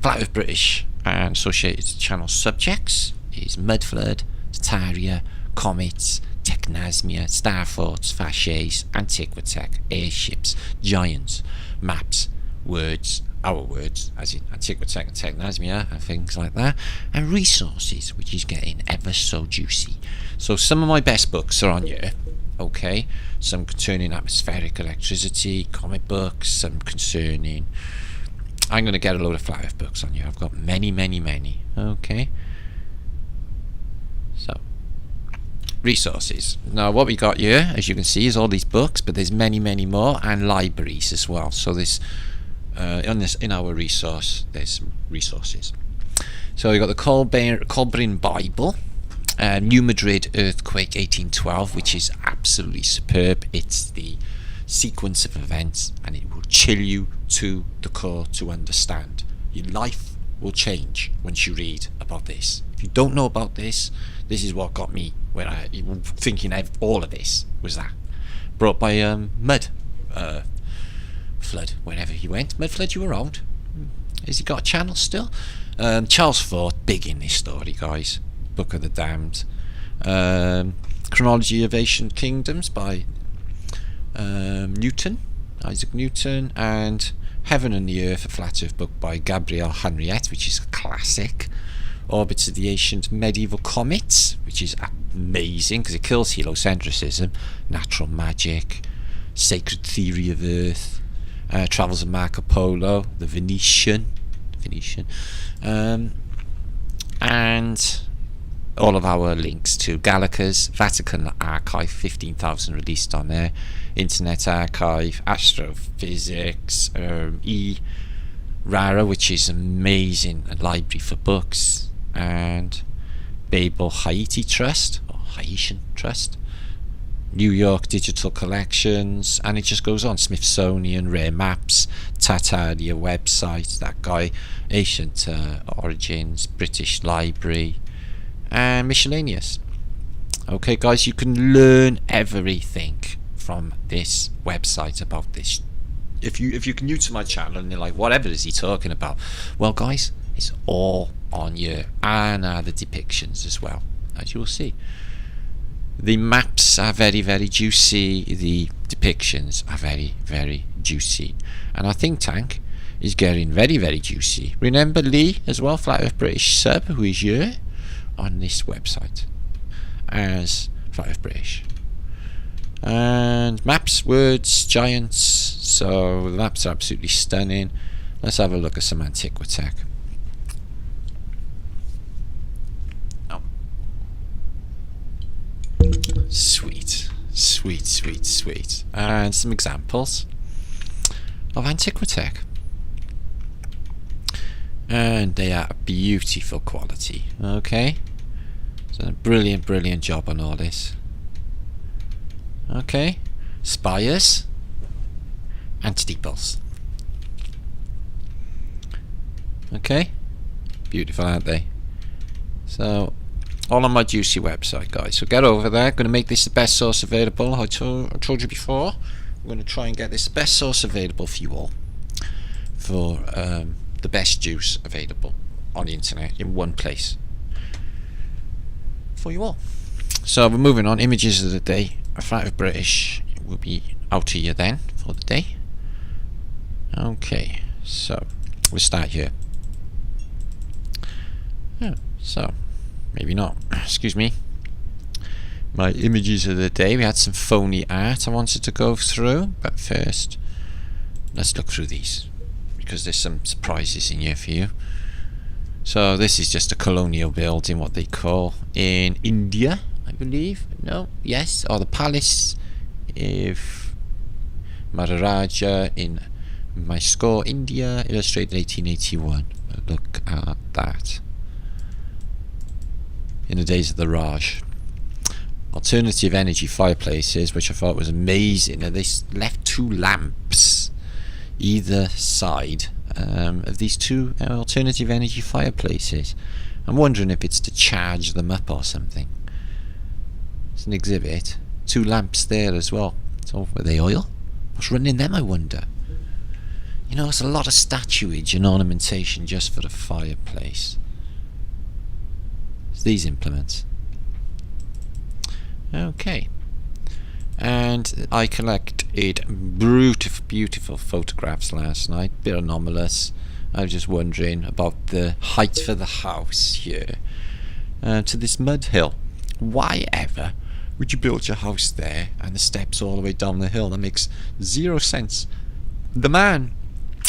Flat Earth British and associated channel subjects is Mudflood, Tartaria, comets, Technasmia, Starforts, Fasces, Antiquitech, airships, giants, maps, words, our words, as in Antiquitech and Technasmia and things like that, and resources, which is getting ever so juicy. So some of my best books are on here, okay? Some concerning atmospheric electricity, comic books, some concerning... I'm going to get a load of flat earth books on here. I've got many, okay? So, resources. Now what we got here, as you can see, is all these books, but there's many more, and libraries as well. So there's in our resource, there's some resources. So we got the Colbrin Bible, New Madrid Earthquake 1812, which is absolutely superb. It's the sequence of events, and it will chill you to the core to understand. Your life will change once you read about this. If you don't know about this, this is what got me when I thinking all of this was that brought by Mud Flood. Wherever he went, Mud Flood, you around? Has he got a channel still? Charles Fort, big in this story, guys. Book of the Damned, Chronology of Ancient Kingdoms by Isaac Newton, and Heaven and the Earth, a Flat Earth book by Gabriel Henriette, which is a classic. Orbits of the Ancient Medieval Comets, which is amazing because it kills heliocentrism, natural magic, sacred theory of Earth, Travels of Marco Polo, the Venetian, and all of our links to Gallica's, Vatican Archive, 15,000 released on there, Internet Archive, Astrophysics, Rara, which is amazing, a library for books, and Babel Haiti Trust, or Haitian Trust, New York Digital Collections, and it just goes on. Smithsonian, Rare Maps, Tartaria website, that guy, Ancient Origins, British Library, and miscellaneous. Okay, guys, you can learn everything from this website about this. If you're new to my channel and you're like, whatever is he talking about? Well, guys, it's all on here, and the depictions as well, as you will see. The maps are very juicy. The depictions are very juicy, and our think tank is getting very juicy. Remember Lee as well, Flat Earth British sub, who is here on this website as Flat Earth British. And maps, words, giants. So the maps are absolutely stunning. Let's have a look at some Antiquitech. Oh, sweet, and some examples of Antiquitech, and they are beautiful quality. Okay, so a brilliant job on all this. Okay, spires and steeples. Okay, beautiful, aren't they? So all on my juicy website, guys, so get over there. I'm going to make this the best source available. I told you before, I'm going to try and get this the best source available for you all, for the best juice available on the internet in one place for you all. So we're moving on. Images of the day. A Flat Earth British will be out to you then for the day. Okay, so we'll start here. Yeah, so maybe not. Excuse me. My images of the day. We had some phony art I wanted to go through, but first let's look through these, because there's some surprises in here for you. So this is just a colonial building, what they call in India, I believe. No, yes, or the palace of Maharaja in Mysore, India, illustrated 1881. Look at that. In the days of the Raj. Alternative energy fireplaces, which I thought was amazing. And they left two lamps either side of these two alternative energy fireplaces. I'm wondering if it's to charge them up or something. It's an exhibit. Two lamps there as well. So are they oil? What's running them, I wonder? You know, it's a lot of statuage and ornamentation just for the fireplace. It's these implements. Okay. And I collected beautiful photographs last night. Bit anomalous. I was just wondering about the height for the house here to this mud hill. Why ever would you build your house there and the steps all the way down the hill? That makes zero sense. The man,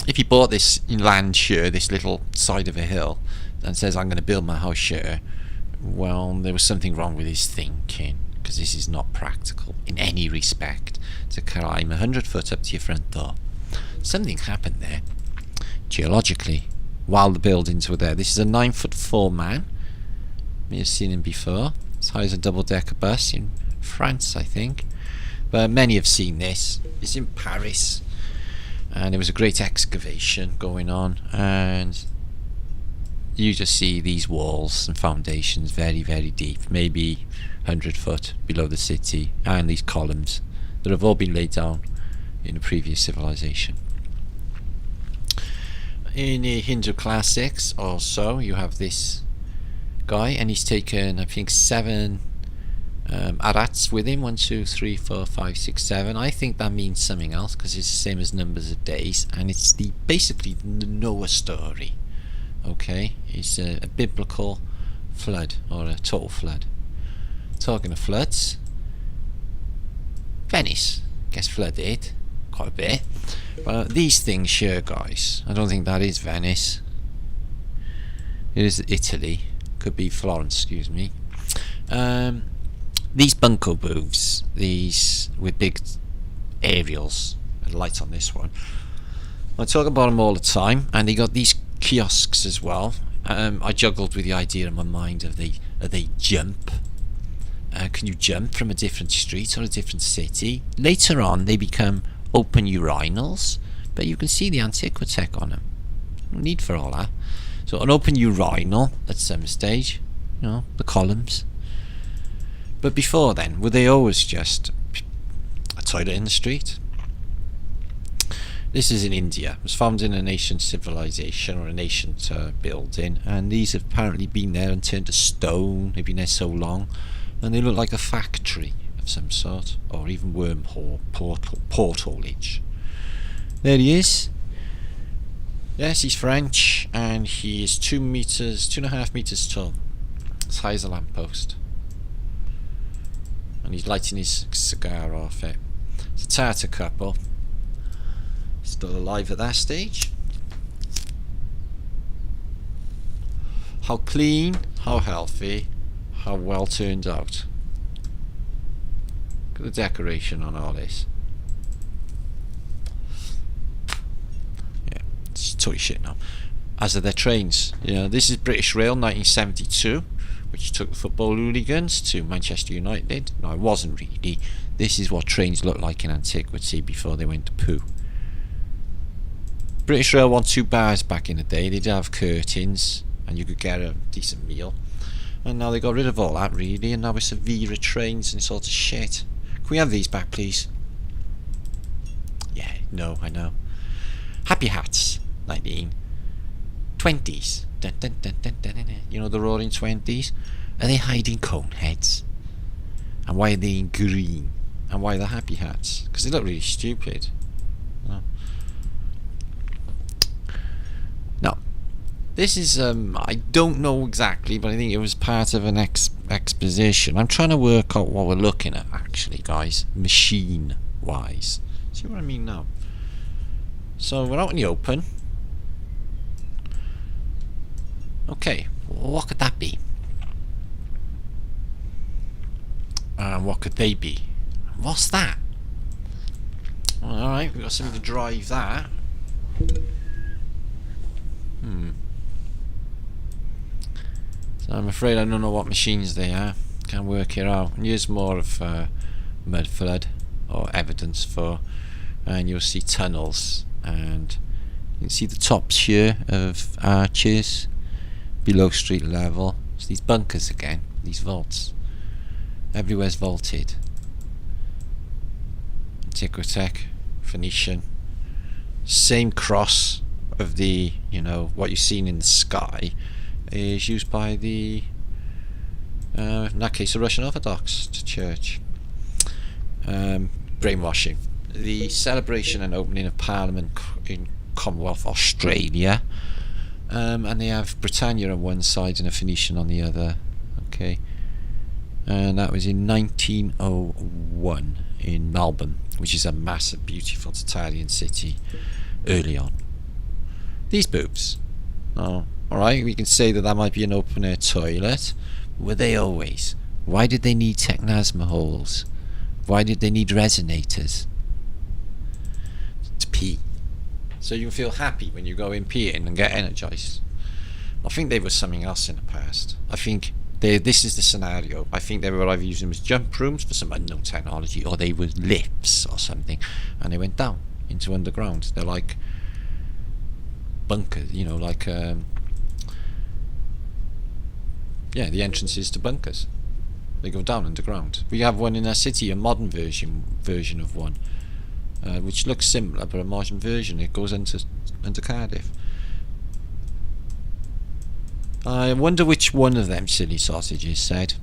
if he bought this land here, this little side of a hill, and says, I'm going to build my house here, well, there was something wrong with his thinking, because this is not practical in any respect to climb 100 foot up to your front door. Something happened there geologically while the buildings were there. This is a 9'4" man. You may have seen him before. As high as a double-decker bus in France, I think. But many have seen this. It's in Paris, and there was a great excavation going on, and you just see these walls and foundations very, very deep, maybe 100 foot below the city, and these columns that have all been laid down in a previous civilization. In the Hindu classics also you have this guy, and he's taken, I think, 7 arats with him. 1, 2, 3, 4, 5, 6, 7. I think that means something else, because it's the same as numbers of days, and it's basically the Noah story. Okay, it's a biblical flood, or a total flood. Talking of floods, Venice gets flooded quite a bit. But these things here, guys, I don't think that is Venice. It is Italy. Could be Florence, excuse me. These bunko booths, these with big aerials, and lights on this one, I talk about them all the time, and they got these kiosks as well. I juggled with the idea in my mind of they jump. Can you jump from a different street or a different city? Later on they become open urinals, but you can see the antiquitech on them. No need for all that. So an open urinal at some stage, you know, the columns. But before then, were they always just a toilet in the street? This is in India. It was found in an ancient civilization, or an ancient building, and these have apparently been there and turned to stone. They've been there so long, and they look like a factory of some sort, or even wormhole, portalage. There he is. Yes, he's French, and he is 2.5 meters tall, as high as a lamppost, and he's lighting his cigar off it. It's a Tartar couple, still alive at that stage. How clean, how healthy, how well turned out. Look at the decoration on all this. Yeah, it's toy shit now. As are their trains. You know, this is British Rail 1972, which took the football hooligans to Manchester United. No, it wasn't really. This is what trains looked like in antiquity before they went to poo. British Rail won 2 bars back in the day. They did have curtains, and you could get a decent meal. And now they got rid of all that, really, and now it's Avira trains and it's all to shit. Can we have these back, please? Yeah, no, I know. Happy Hats, 1920s. Dun, dun, dun, dun, dun, dun, dun. You know the roaring 20s? Are they hiding cone heads? And why are they in green? And why are they happy hats? Because they look really stupid. No. Now, this is, I don't know exactly, but I think it was part of an exposition. I'm trying to work out what we're looking at, actually, guys, machine-wise. See what I mean now? So, we're out in the open. Okay, what could that be? What could they be? What's that? Alright, we've got something to drive that. So I'm afraid I don't know what machines they are. Can't work it out. Here's more of mud flood, or evidence for, and you'll see tunnels, and you can see the tops here of arches below street level. It's these bunkers again, these vaults. Everywhere's vaulted. Antiquitech, Phoenician. Same cross of the, you know, what you've seen in the sky is used by the, in that case, the Russian Orthodox church. brainwashing. The celebration and opening of Parliament in Commonwealth Australia, and they have Britannia on one side and a Phoenician on the other. Okay, and that was in 1901 in Melbourne, which is a massive, beautiful Tartarian city. Early on, these boobs. Oh, all right. We can say that might be an open-air toilet. Were they always? Why did they need technasma holes? Why did they need resonators? To pee. So you feel happy when you go in peeing and get energized. I think they were something else in the past. I think this is the scenario. I think they were either using them as jump rooms for some unknown technology, or they were lifts or something, and they went down into underground. They're like bunkers, you know, like the entrances to bunkers. They go down underground. We have one in our city, a modern version of one, which looks similar, but a modern version. It goes into Cardiff. I wonder which one of them silly sausages said,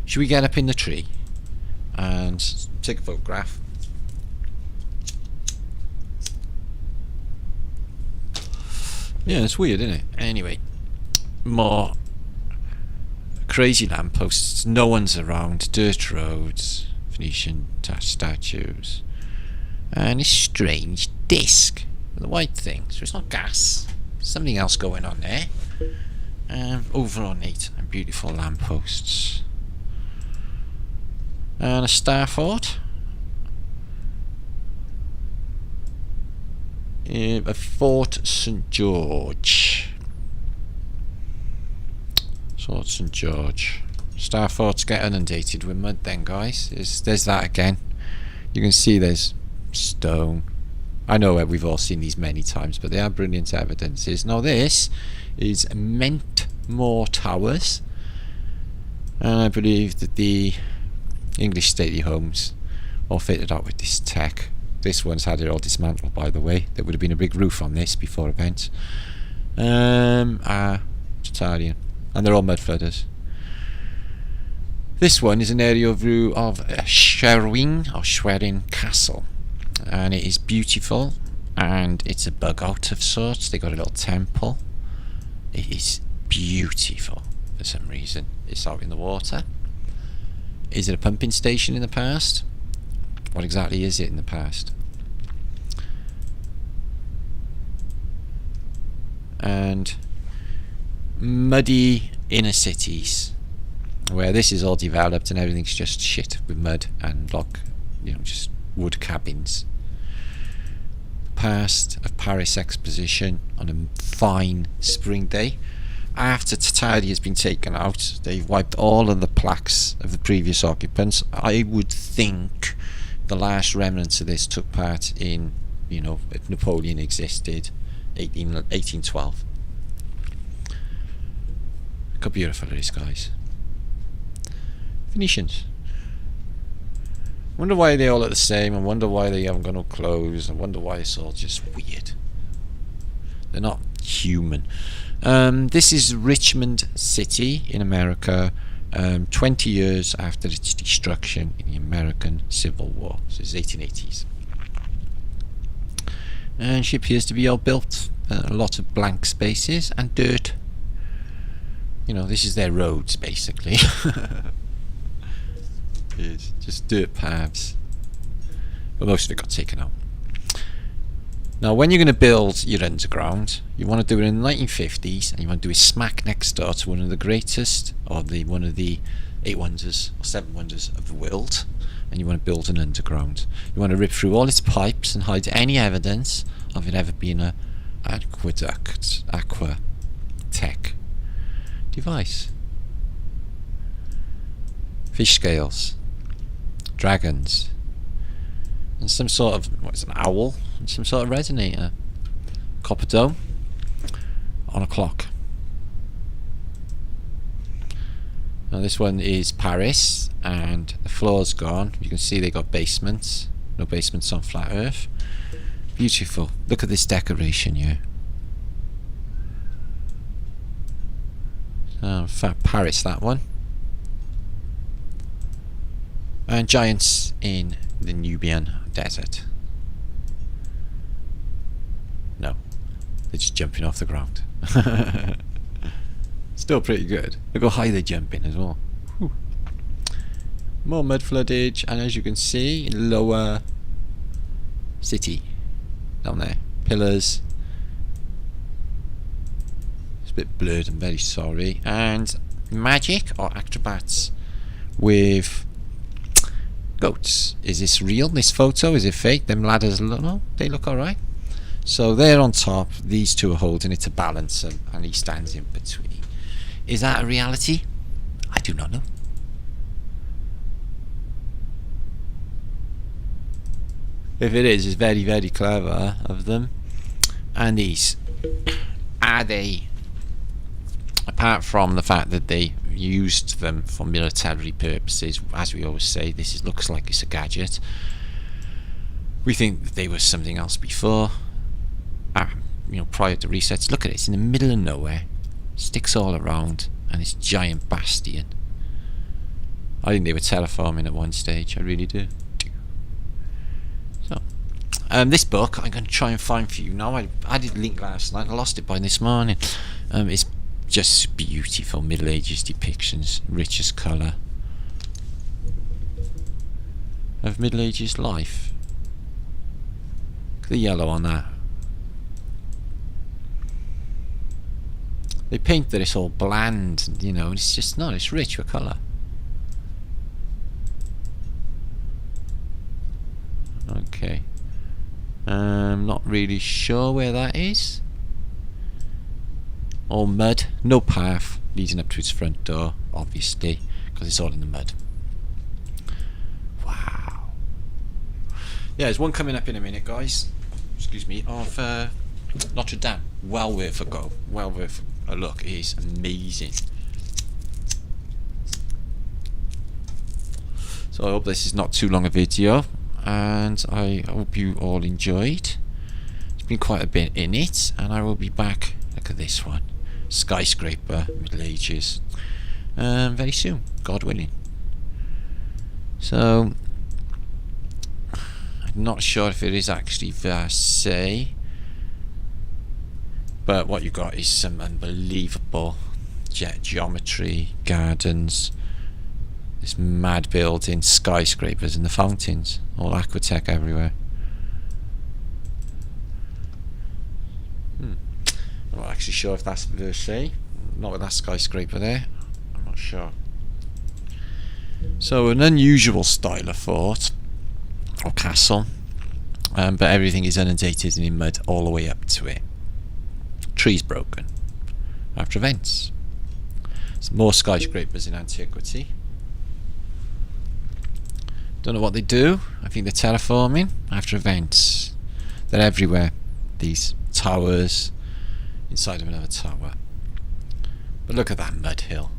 "Should we get up in the tree and take a photograph?" Yeah, it's weird, isn't it? Anyway, more crazy lampposts, no one's around, dirt roads, Phoenician statues, and a strange disc with a white thing. So it's not gas, something else going on there. Over ornate and beautiful lampposts, and a star fort. A Fort St George. Fort St George. Star forts get inundated with mud then, guys. There's that again. You can see there's stone. I know we've all seen these many times, but they are brilliant evidences. Now this is Mentmore Towers, and I believe that the English stately homes all fitted out with this tech. This one's had it all dismantled, by the way. There would have been a big roof on this before event. Tartarian. And they're all mud flooders. This one is an aerial view of Schwerin Castle. And it is beautiful. And it's a bug out of sorts. They got a little temple. It is beautiful for some reason. It's out in the water. Is it a pumping station in the past? What exactly is it in the past? And muddy inner cities, where this is all developed and everything's just shit with mud and just wood cabins. Past of Paris Exposition on a fine spring day. After Tartaria has been taken out, they've wiped all of the plaques of the previous occupants. I would think the last remnants of this took part in, if Napoleon existed, 1812. Look how beautiful it is, guys. Phoenicians. Wonder why they all look the same. I wonder why they haven't got no clothes. I wonder why it's all just weird. They're not human. This is Richmond City in America, 20 years after its destruction in the American Civil War. So it's 1880s. And she appears to be all built. A lot of blank spaces and dirt. This is their roads, basically. It's just dirt paths. But most of it got taken out. Now, when you're going to build your underground, you want to do it in the 1950s, and you want to do it smack next door to one of the greatest, or one of the 8 wonders, or 7 wonders of the world, and you want to build an underground. You want to rip through all its pipes and hide any evidence of it ever being an aqua tech device. Fish scales, dragons, and some sort of, an owl, and some sort of resonator. Copper dome on a clock. Now this one is Paris, and the floor's gone. You can see they got basements. No basements on flat earth. Beautiful. Look at this decoration here. In fact, Paris, that one. and giants in the Nubian desert. No, they're just jumping off the ground. Still pretty good. Look how high they're jumping as well. Whew. More mud floodage, and as you can see, lower city down there. Pillars. It's a bit blurred, I'm very sorry. And magic or acrobats with goats. Is this real, this photo? Is it fake? Them ladders, no, they look alright. So they're on top, these two are holding it to balance them, and he stands in between. Is that a reality? I do not know. If it is, it's very, very clever of them. And these, are they, apart from the fact that they used them for military purposes, as we always say, this looks like it's a gadget. We think that they were something else before. You know, prior to resets. Look at it, it's in the middle of nowhere, sticks all around, and this giant bastion. I think they were terraforming at one stage, I really do. So this book I'm going to try and find for you now. I did link last night, I lost it by this morning. It's just beautiful Middle Ages depictions, richest colour of Middle Ages life. Look at the yellow on that. They paint that it's all bland, you know, and it's just not, it's rich with colour. Okay. Not really sure where that is. All mud, no path leading up to its front door, obviously, because it's all in the mud. Wow. Yeah, there's one coming up in a minute, guys. Excuse me, of Notre Dame. Well worth a go. Well worth a look. It is amazing. So I hope this is not too long a video, and I hope you all enjoyed. There's been quite a bit in it, and I will be back. Look at this one. Skyscraper, Middle Ages. Very soon, God willing. So I'm not sure if it is actually Versailles, but what you got is some unbelievable geometry, gardens, this mad building, skyscrapers, and the fountains, all aquatech everywhere. I'm not actually sure if that's Versailles, not with that skyscraper there, I'm not sure. So an unusual style of fort or castle, but everything is inundated and in mud all the way up to it. Trees broken after events. Some more skyscrapers in antiquity. Don't know what they do. I think they're terraforming after events. They're everywhere. These towers inside of another tower. But look at that mud hill.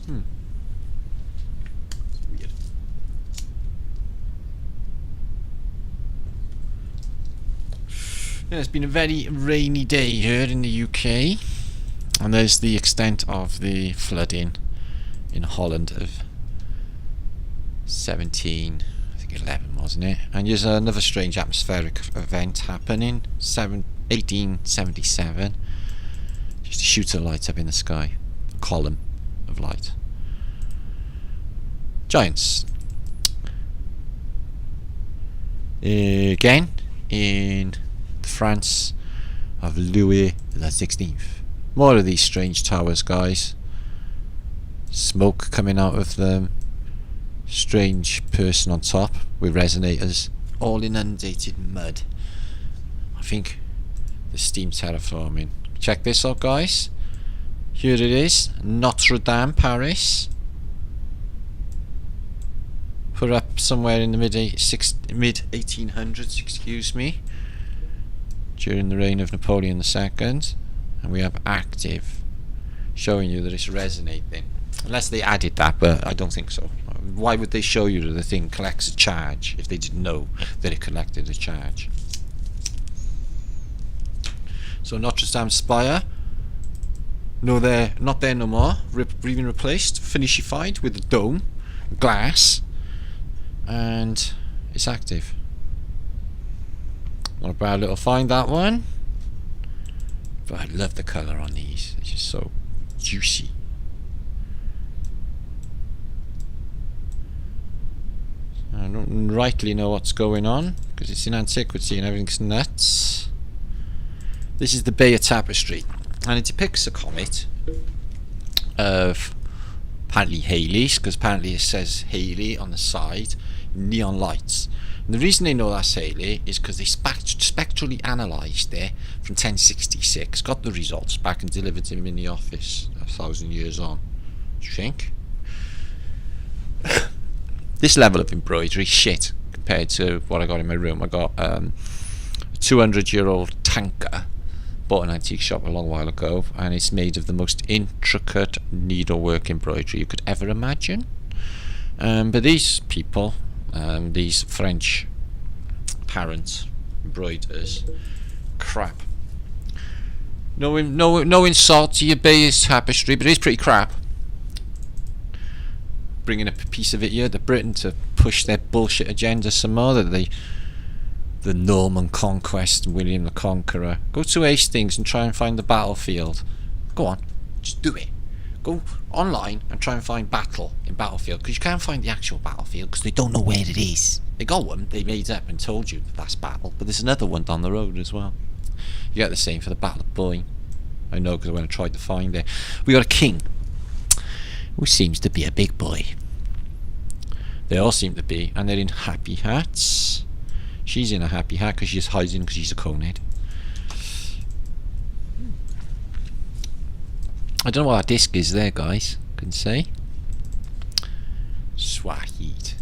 Weird. Yeah, it's been a very rainy day here in the UK, and there's the extent of the flooding in Holland of 11, wasn't it? And there's another strange atmospheric event happening, 1877. Just a shoot of light up in the sky, a column of light. Giants. Again, in France of Louis XVI. More of these strange towers, guys. Smoke coming out of them. Strange person on top with resonators, all inundated mud. I think the steam terraforming. Check this out, guys. Here it is, Notre Dame, Paris. Put up somewhere in the mid 1800s, excuse me, during the reign of Napoleon II, and we have active, showing you that it's resonating. Unless they added that, but I don't think so. Why would they show you that the thing collects a charge if they didn't know that it collected a charge? So Notre Dame spire, no, they're not there no more. Been replaced, finishified with a dome. glass, and it's active. Want to buy a little find, that one. But I love the colour on these. It's just so juicy. I don't rightly know what's going on because it's in antiquity and everything's nuts. This is the Bay of Tapestry, and it depicts a comet of apparently Halley's, because apparently it says Halley on the side, neon lights. And the reason they know that's Halley is because they spectrally analysed it from 1066, got the results back and delivered them in the office 1,000 years on. Do you think? This level of embroidery, shit, compared to what I got in my room. I got a 200-year-old tanker, bought an antique shop a long while ago, and it's made of the most intricate needlework embroidery you could ever imagine. But these people, these French parent embroiders, crap. No insult to your Bay Tapestry, but it is pretty crap. Bringing a piece of it here to Britain to push their bullshit agenda some more, that the Norman conquest and William the Conqueror. Go to Hastings and try and find the battlefield. Go on, just do it. Go online and try and find battle in battlefield, because you can't find the actual battlefield because they don't know where it is. They got one, they made up and told you that that's battle, but there's another one down the road as well. You get the same for the Battle of Boyne. I know, because when I tried to find it. We got a king who seems to be a big boy. They all seem to be, and they're in happy hats. She's in a happy hat because she's hiding because she's a conehead. I don't know what that disc is there, guys. Couldn't say. Swahid.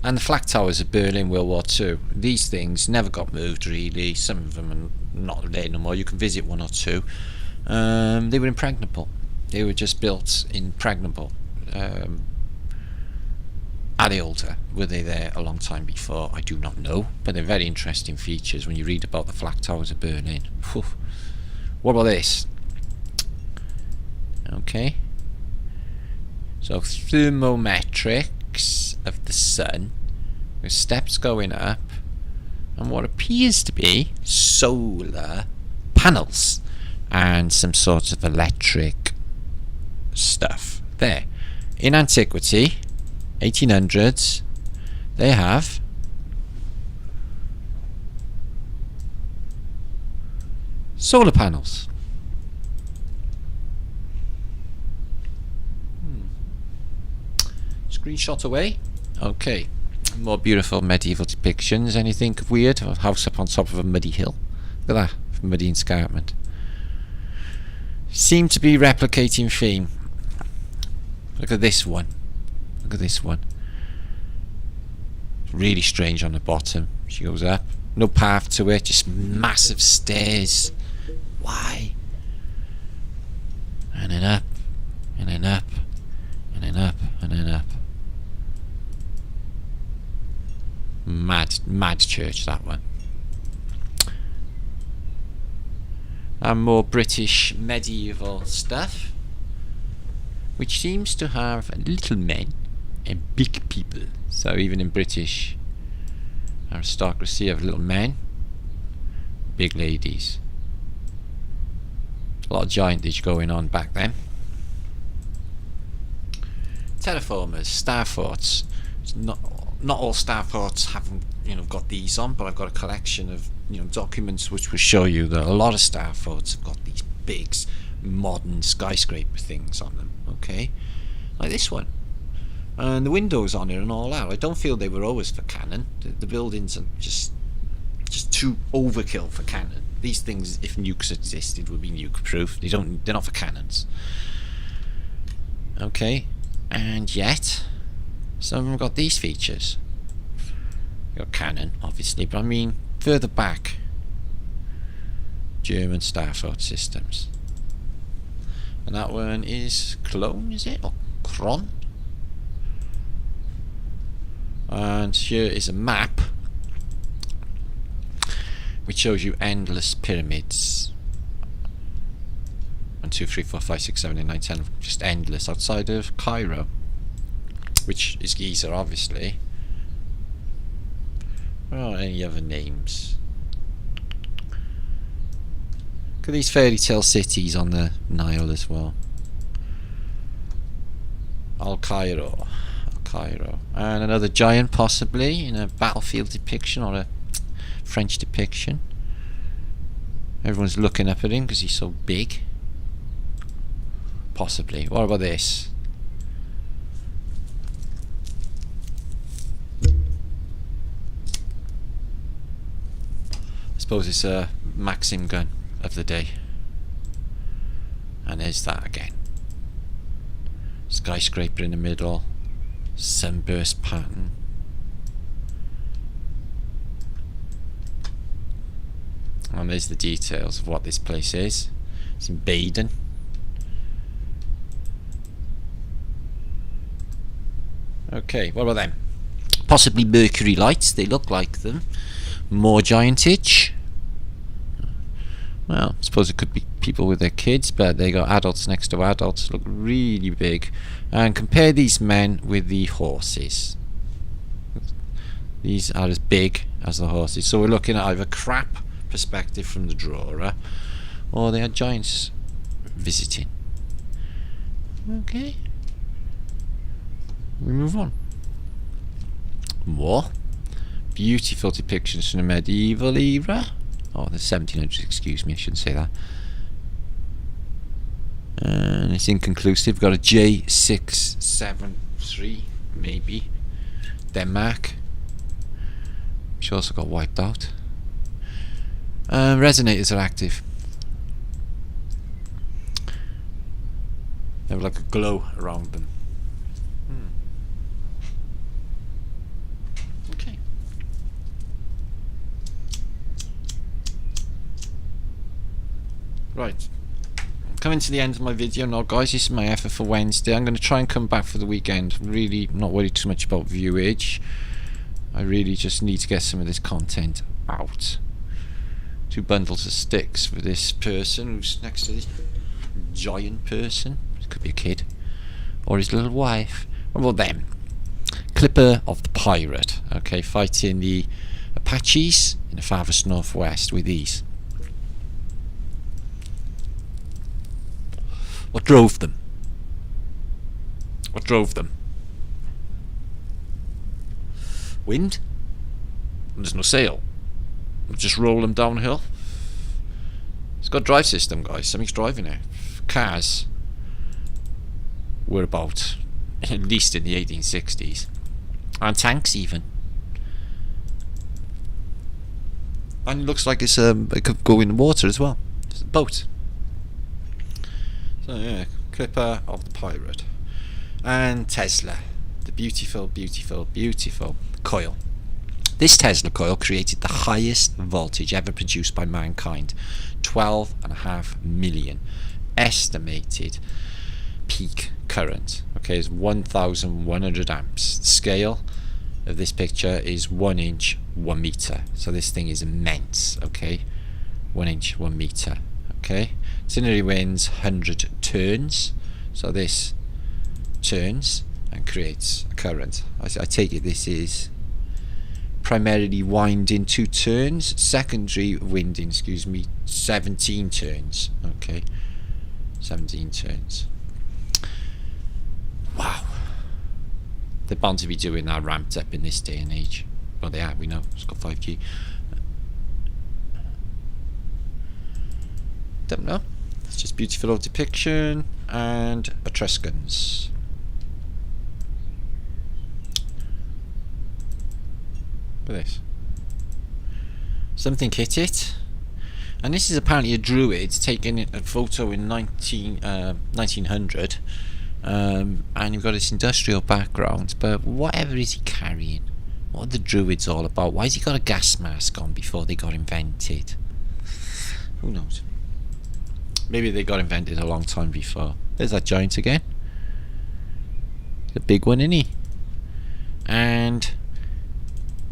And the flak towers of Berlin, World War II. These things never got moved, really. Some of them are not there no more. You can visit one or two. They were impregnable. They were just built impregnable. Are they older? Were they there a long time before? I do not know, but they're very interesting features when you read about the flak towers of Berlin. Whew. What about this? Okay, so thermometrics of the sun, with steps going up, and what appears to be solar panels and some sort of electric stuff there. In antiquity, 1800s, they have solar panels. Screenshot away. Okay, more beautiful medieval depictions. Anything weird? A house up on top of a muddy hill. Look at that, muddy escarpment. Seem to be replicating theme. Look at this one. Look at this one. Really strange on the bottom. She goes up. No path to it, just massive stairs. Why? And then up, and then up, and then up, and then up. Mad church, that one. And more British medieval stuff, which seems to have little men and big people. So even in British aristocracy, you have little men, big ladies. A lot of giantage going on back then. Terraformers, star forts. It's not all star forts haven't got these on, but I've got a collection of documents which will show you that a lot of star forts have got these big modern skyscraper things on them. Okay, like this one, and the windows on it and all that. I don't feel they were always for cannon. The buildings are just too overkill for cannon. These things, if nukes existed, would be nuke proof. They're not for cannons. Okay, and yet some of them got these features. You got cannon, obviously, but I mean further back, German Starfort systems. And that one is Cologne, is it? Or Kron? And here is a map which shows you endless pyramids. 1, 2, 3, 4, 5, 6, 7, 8, 9, 10, just endless outside of Cairo. which is geezer, obviously. Oh, any other names? Look at these fairy tale cities on the Nile as well. Cairo, and another giant possibly in a battlefield depiction or a French depiction. Everyone's looking up at him because he's so big. Possibly. What about this? I suppose it's a Maxim gun of the day. And there's that again. Skyscraper in the middle. Sunburst pattern. And there's the details of what this place is. It's in Baden. Okay, what about them? Possibly Mercury lights, they look like them. More giantage. Well, I suppose it could be people with their kids, but they got adults next to adults, look really big. And compare these men with the horses. These are as big as the horses. So we're looking at either crap perspective from the drawer, or they are giants visiting. Okay. We move on. More beautiful depictions from the medieval era. Oh, the 1700s, excuse me, I shouldn't say that. And it's inconclusive. We've got a J673, maybe. Denmark. Which also got wiped out. Resonators are active. They have like a glow around them. Okay. Right. Coming to the end of my video now, guys. This is my effort for Wednesday. I'm going to try and come back for the weekend. Really not worried too much about viewage. I really just need to get some of this content out. 2 bundles of sticks for this person who's next to this giant person. It could be a kid. Or his little wife. What about them? Clipper of the Pirate. Okay, fighting the Apaches in the farthest northwest with these. What drove them? What drove them? Wind? There's no sail. Just roll them downhill. It's got a drive system, guys. Something's driving it. Cars were about, at least in the 1860s. And tanks even. And it looks like it's it could go in the water as well. It's a boat. So yeah, Clipper of the Pirate. And Tesla. The beautiful, beautiful, beautiful coil. This Tesla coil created the highest voltage ever produced by mankind. 12.5 million. Estimated peak current. Okay, is 1,100 amps. The scale of this picture is 1 inch, 1 meter. So this thing is immense. Okay, 1 inch, 1 meter. Okay, auxiliary winds 100 turns. So this turns and creates a current. I take it this is primarily winding 2 turns, secondary winding, 17 turns. Okay, 17 turns. Wow, they're bound to be doing that ramped up in this day and age. Well, they are, we know, it's got 5G. Don't know, it's just beautiful old depiction. And Etruscans. Look at this. Something hit it. And this is apparently a druid taking a photo in 1900. And you've got this industrial background. But whatever is he carrying? What are the druids all about? Why has he got a gas mask on before they got invented? Who knows? Maybe they got invented a long time before. There's that giant again. The big one, isn't he? And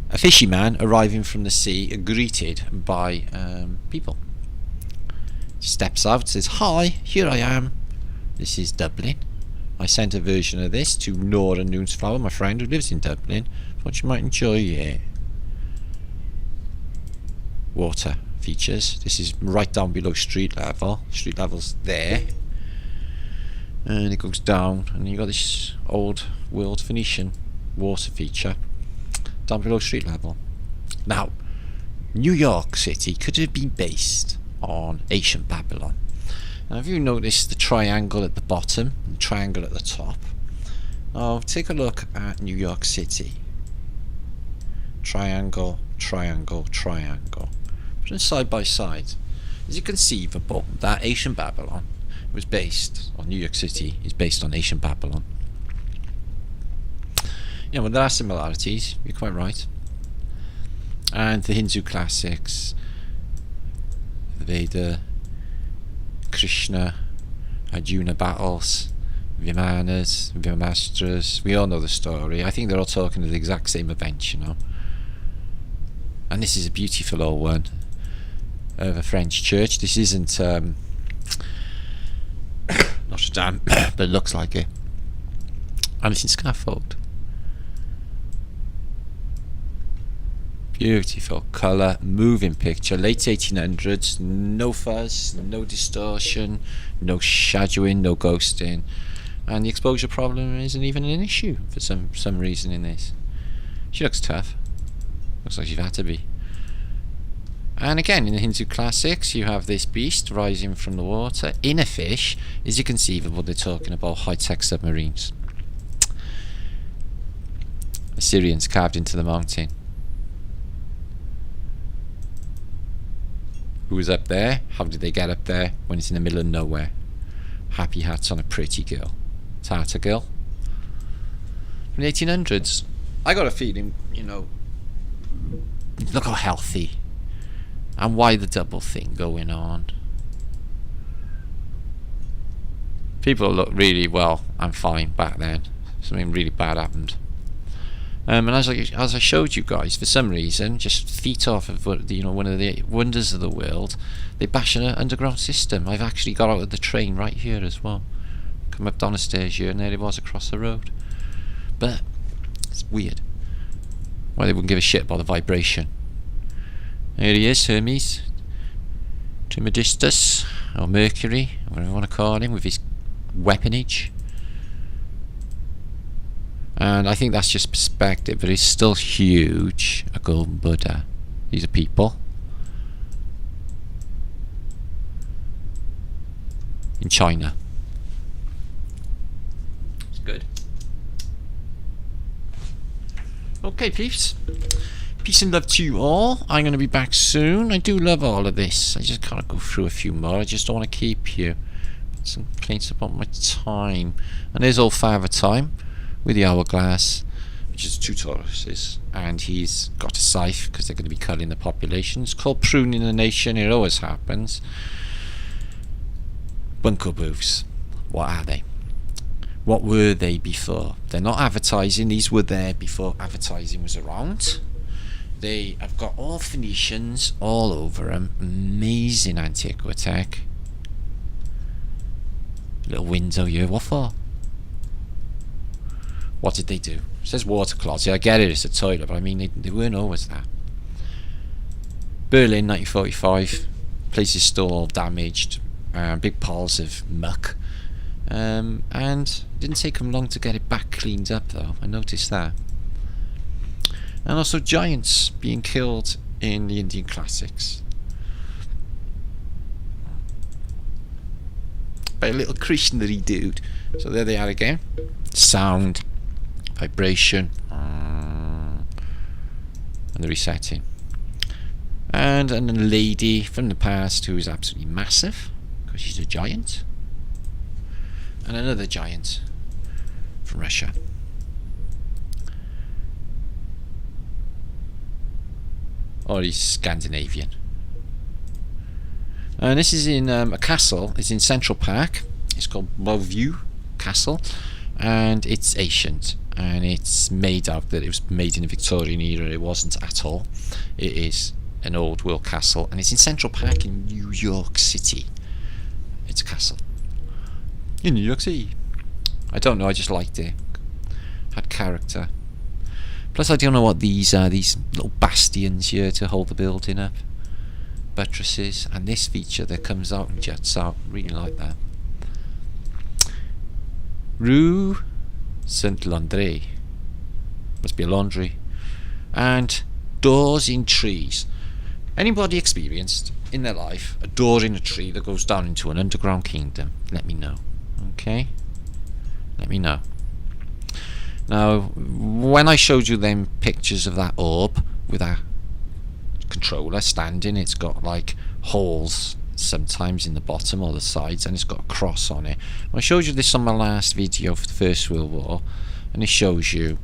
a fisherman arriving from the sea, greeted by people. Steps out, says, "Hi, here I am. This is Dublin. I sent a version of this to Nora Noonsflower, my friend who lives in Dublin. Thought you might enjoy it. Water features. This is right down below street level. Street level's there. And it goes down, and you got this old world Phoenician water feature down below street level. Now, New York City could have been based on ancient Babylon. Now, have you noticed the triangle at the bottom and the triangle at the top? Now, take a look at New York City. Triangle, triangle, triangle. Put them side by side. Is it conceivable that ancient Babylon was based, or New York City is based on ancient Babylon? Yeah, well, there are similarities, you're quite right. And the Hindu classics, the Veda, Krishna, Arjuna battles, Vimanas, Vimastras, we all know the story. I think they're all talking of the exact same event, you know. And this is a beautiful old one of a French church. This isn't Notre Dame, but it looks like it. And it's in scaffold. Beautiful colour, moving picture, late 1800s, no fuzz, no distortion, no shadowing, no ghosting, and the exposure problem isn't even an issue for some reason in this. She looks tough. Looks like she's had to be. And again, in the Hindu classics, you have this beast rising from the water in a fish. Is it conceivable they're talking about high-tech submarines? Assyrians carved into the mountain. Who was up there? How did they get up there when it's in the middle of nowhere? Happy hats on a pretty girl. Tartar girl. From the 1800s. I got a feeling, you know, look how healthy. And why the double thing going on? People look really well and fine back then. Something really bad happened. And as I showed you guys, for some reason, just feet off of one of the wonders of the world, they bash an underground system. I've actually got out of the train right here as well. Come up down the stairs here, and there it was across the road. But it's weird. Why they wouldn't give a shit about the vibration. There he is, Hermes, Trismegistus, or Mercury, whatever you want to call him, with his weaponage. And I think that's just perspective, but it's still huge. A golden Buddha. These are people. In China. It's good. Okay, peeps. Peace and love to you all. I'm going to be back soon. I do love all of this. I just can't go through a few more. I just don't want to keep you. Some complaints about my time. And there's old Father Time with the hourglass, which is 2 Tauruses, and he's got a scythe because they're going to be culling the population. It's called pruning the nation. It always happens. Bunko booths. What are they? What were they before? They're not advertising. These were there before advertising was around. They have got all Phoenicians all over them. Amazing antiquitech. Little window here. What for? What did they do? It says water closet. I get it, it's a toilet, but I mean, they weren't always that. Berlin, 1945. Place is still all damaged. Big piles of muck. And it didn't take them long to get it back cleaned up, though. I noticed that. And also giants being killed in the Indian classics. By a little Krishnari dude. So there they are again. Sound. Vibration, and the resetting, and a lady from the past who is absolutely massive because she's a giant, and another giant from Russia. Or he's Scandinavian. And this is in a castle. It's in Central Park. It's called Beauvue Castle, and it's ancient. And it's made out that it was made in the Victorian era. It wasn't at all. It is an old world castle, and it's in Central Park in New York City. It's a castle in New York City. I don't know, I just liked it. Had character. Plus I don't know what these are, these little bastions here to hold the building up. Buttresses, and this feature that comes out and juts out. Really like that. Rue Saint-Landry. Must be a laundry. And doors in trees. Anybody experienced in their life a door in a tree that goes down into an underground kingdom? Let me know. Okay? Let me know. Now, when I showed you them pictures of that orb with that controller standing, it's got like holes sometimes in the bottom or the sides, and it's got a cross on it. I showed you this on my last video for the First World War, and it shows you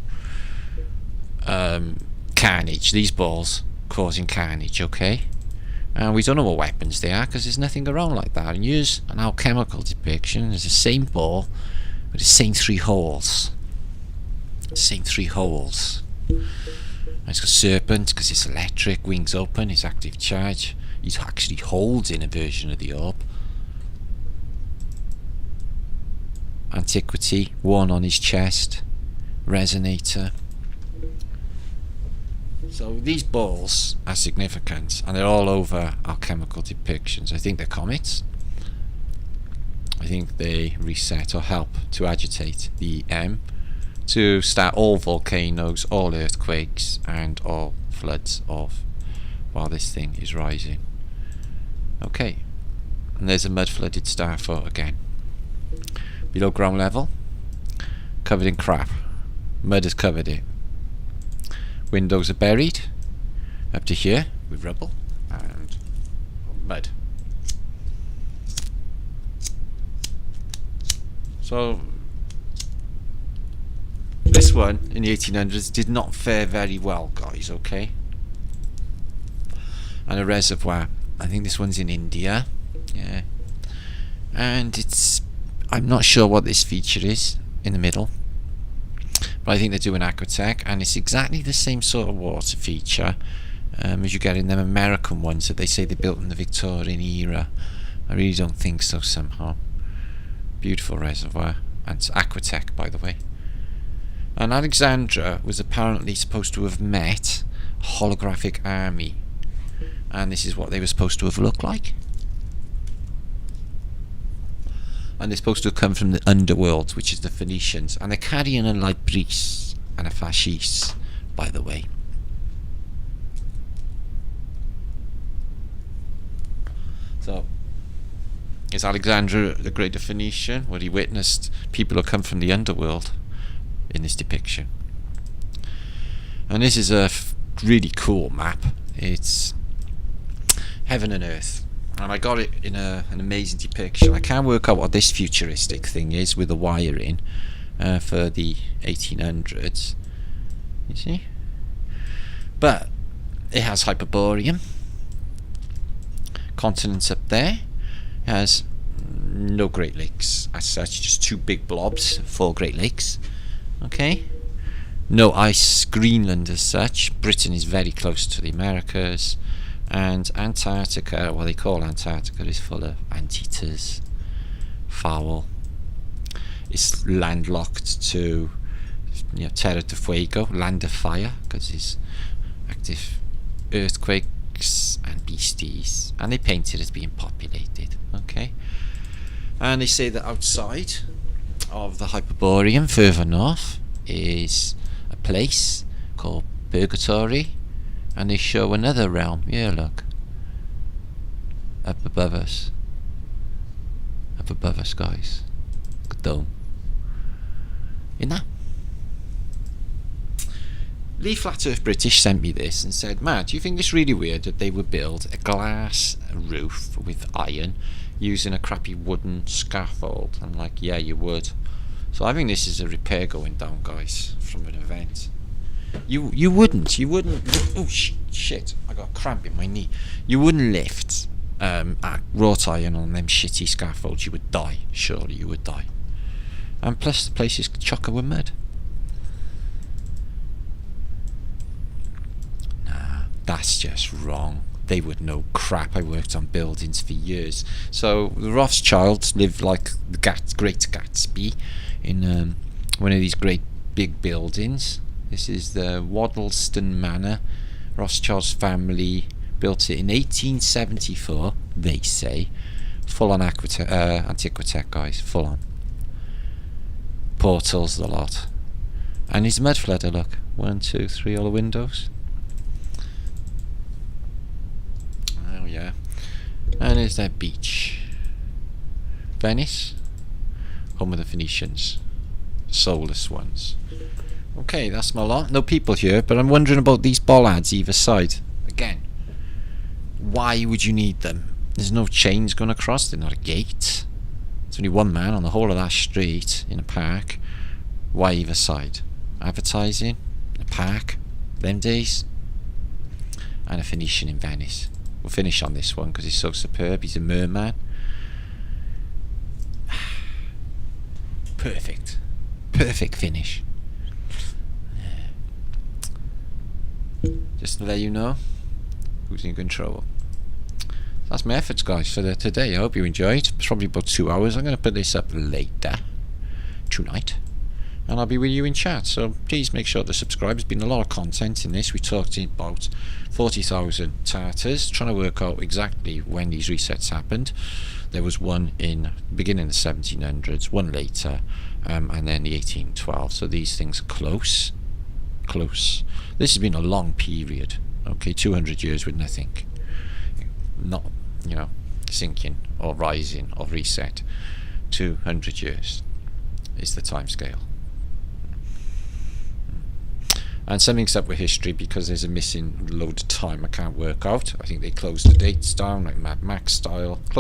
carnage, these balls causing carnage, okay? And we don't know what weapons they are because there's nothing around like that. And here's an alchemical depiction. There's the same ball with the same 3 holes. Same 3 holes. And it's got serpent because it's electric, wings open, it's active charge. It actually holds in a version of the orb. Antiquity, worn on his chest. Resonator. So these balls are significant, and they're all over alchemical depictions. I think they're comets. I think they reset or help to agitate the EM, to start all volcanoes, all earthquakes, and all floods off while this thing is rising. Okay, and there's a mud flooded star foot again. Below ground level, covered in crap. Mud has covered it. Windows are buried up to here with rubble and mud. So this one in the 1800s did not fare very well, guys, okay? And a reservoir, I think this one's in India, yeah. And it's, I'm not sure what this feature is in the middle, but I think they're doing aquatech, and it's exactly the same sort of water feature as you get in them American ones that they say they built in the Victorian era. I really don't think so somehow. Beautiful reservoir, and it's aquatech, by the way. And Alexandra was apparently supposed to have met a holographic army, and this is what they were supposed to have looked like. And they're supposed to have come from the underworld, which is the Phoenicians, and they're carrying a libris and a fascis, by the way. So, is Alexander the Great Phoenician, where he witnessed people who come from the underworld in this depiction. And this is a really cool map. It's heaven and earth, and I got it in an amazing depiction. I can't work out what this futuristic thing is with the wiring for the 1800s, you see, but it has Hyperborean continents up there. It has no Great Lakes as such, just 2 big blobs, 4 Great Lakes. Okay, no ice Greenland as such. Britain is very close to the Americas, and Antarctica, what they call Antarctica, is full of anteaters, fowl. It's landlocked to, you know, Terra del Fuego, land of fire, because it's active earthquakes and beasties, and they paint it as being populated. Okay, and they say that outside of the Hyperborean, further north, is a place called Purgatory, and they show another realm. Here, look, up above us, guys. Look at the dome. In that. Lee Flat Earth British sent me this and said, Matt, do you think it's really weird that they would build a glass roof with iron using a crappy wooden scaffold? I'm like, yeah, you would. So I think this is a repair going down, guys, from an event. You wouldn't. Oh shit! I got a cramp in my knee. You wouldn't lift wrought iron on them shitty scaffolds. You would die. Surely you would die. And plus, the place is chocker with mud. Nah, that's just wrong. they would know crap. I worked on buildings for years. So the Rothschilds lived like the Great Gatsby in one of these great big buildings. This is the Waddleston Manor. Rothschild's family built it in 1874, they say. Full on antiquitech, guys, full on. Portals, the lot. And it's a mud flooder, look. 1, 2, 3, all the windows. Oh yeah. And there's that beach. Venice, home of the Phoenicians. Soulless ones. Okay, that's my lot. No people here, but I'm wondering about these bollards either side. Again, why would you need them? There's no chains going across, they're not a gate. There's only one man on the whole of that street in a park. Why either side? Advertising, a park, them days, and a Phoenician in Venice. We'll finish on this one because he's so superb. He's a merman. Perfect. Perfect finish. Just to let you know who's in control. That's my efforts, guys, for today. I hope you enjoyed. It's probably about 2 hours. I'm going to put this up later tonight, and I'll be with you in chat. So please make sure to subscribe. There's been a lot of content in this. We talked about 40,000 Tartars, trying to work out exactly when these resets happened. There was one in the beginning of the 1700s, one later, and then the 1812. So these things are close. This has been a long period. Okay, 200 years with nothing. Not, sinking or rising or reset. 200 years is the time scale. And something's up with history because there's a missing load of time I can't work out. I think they closed the dates down like Mad Max style.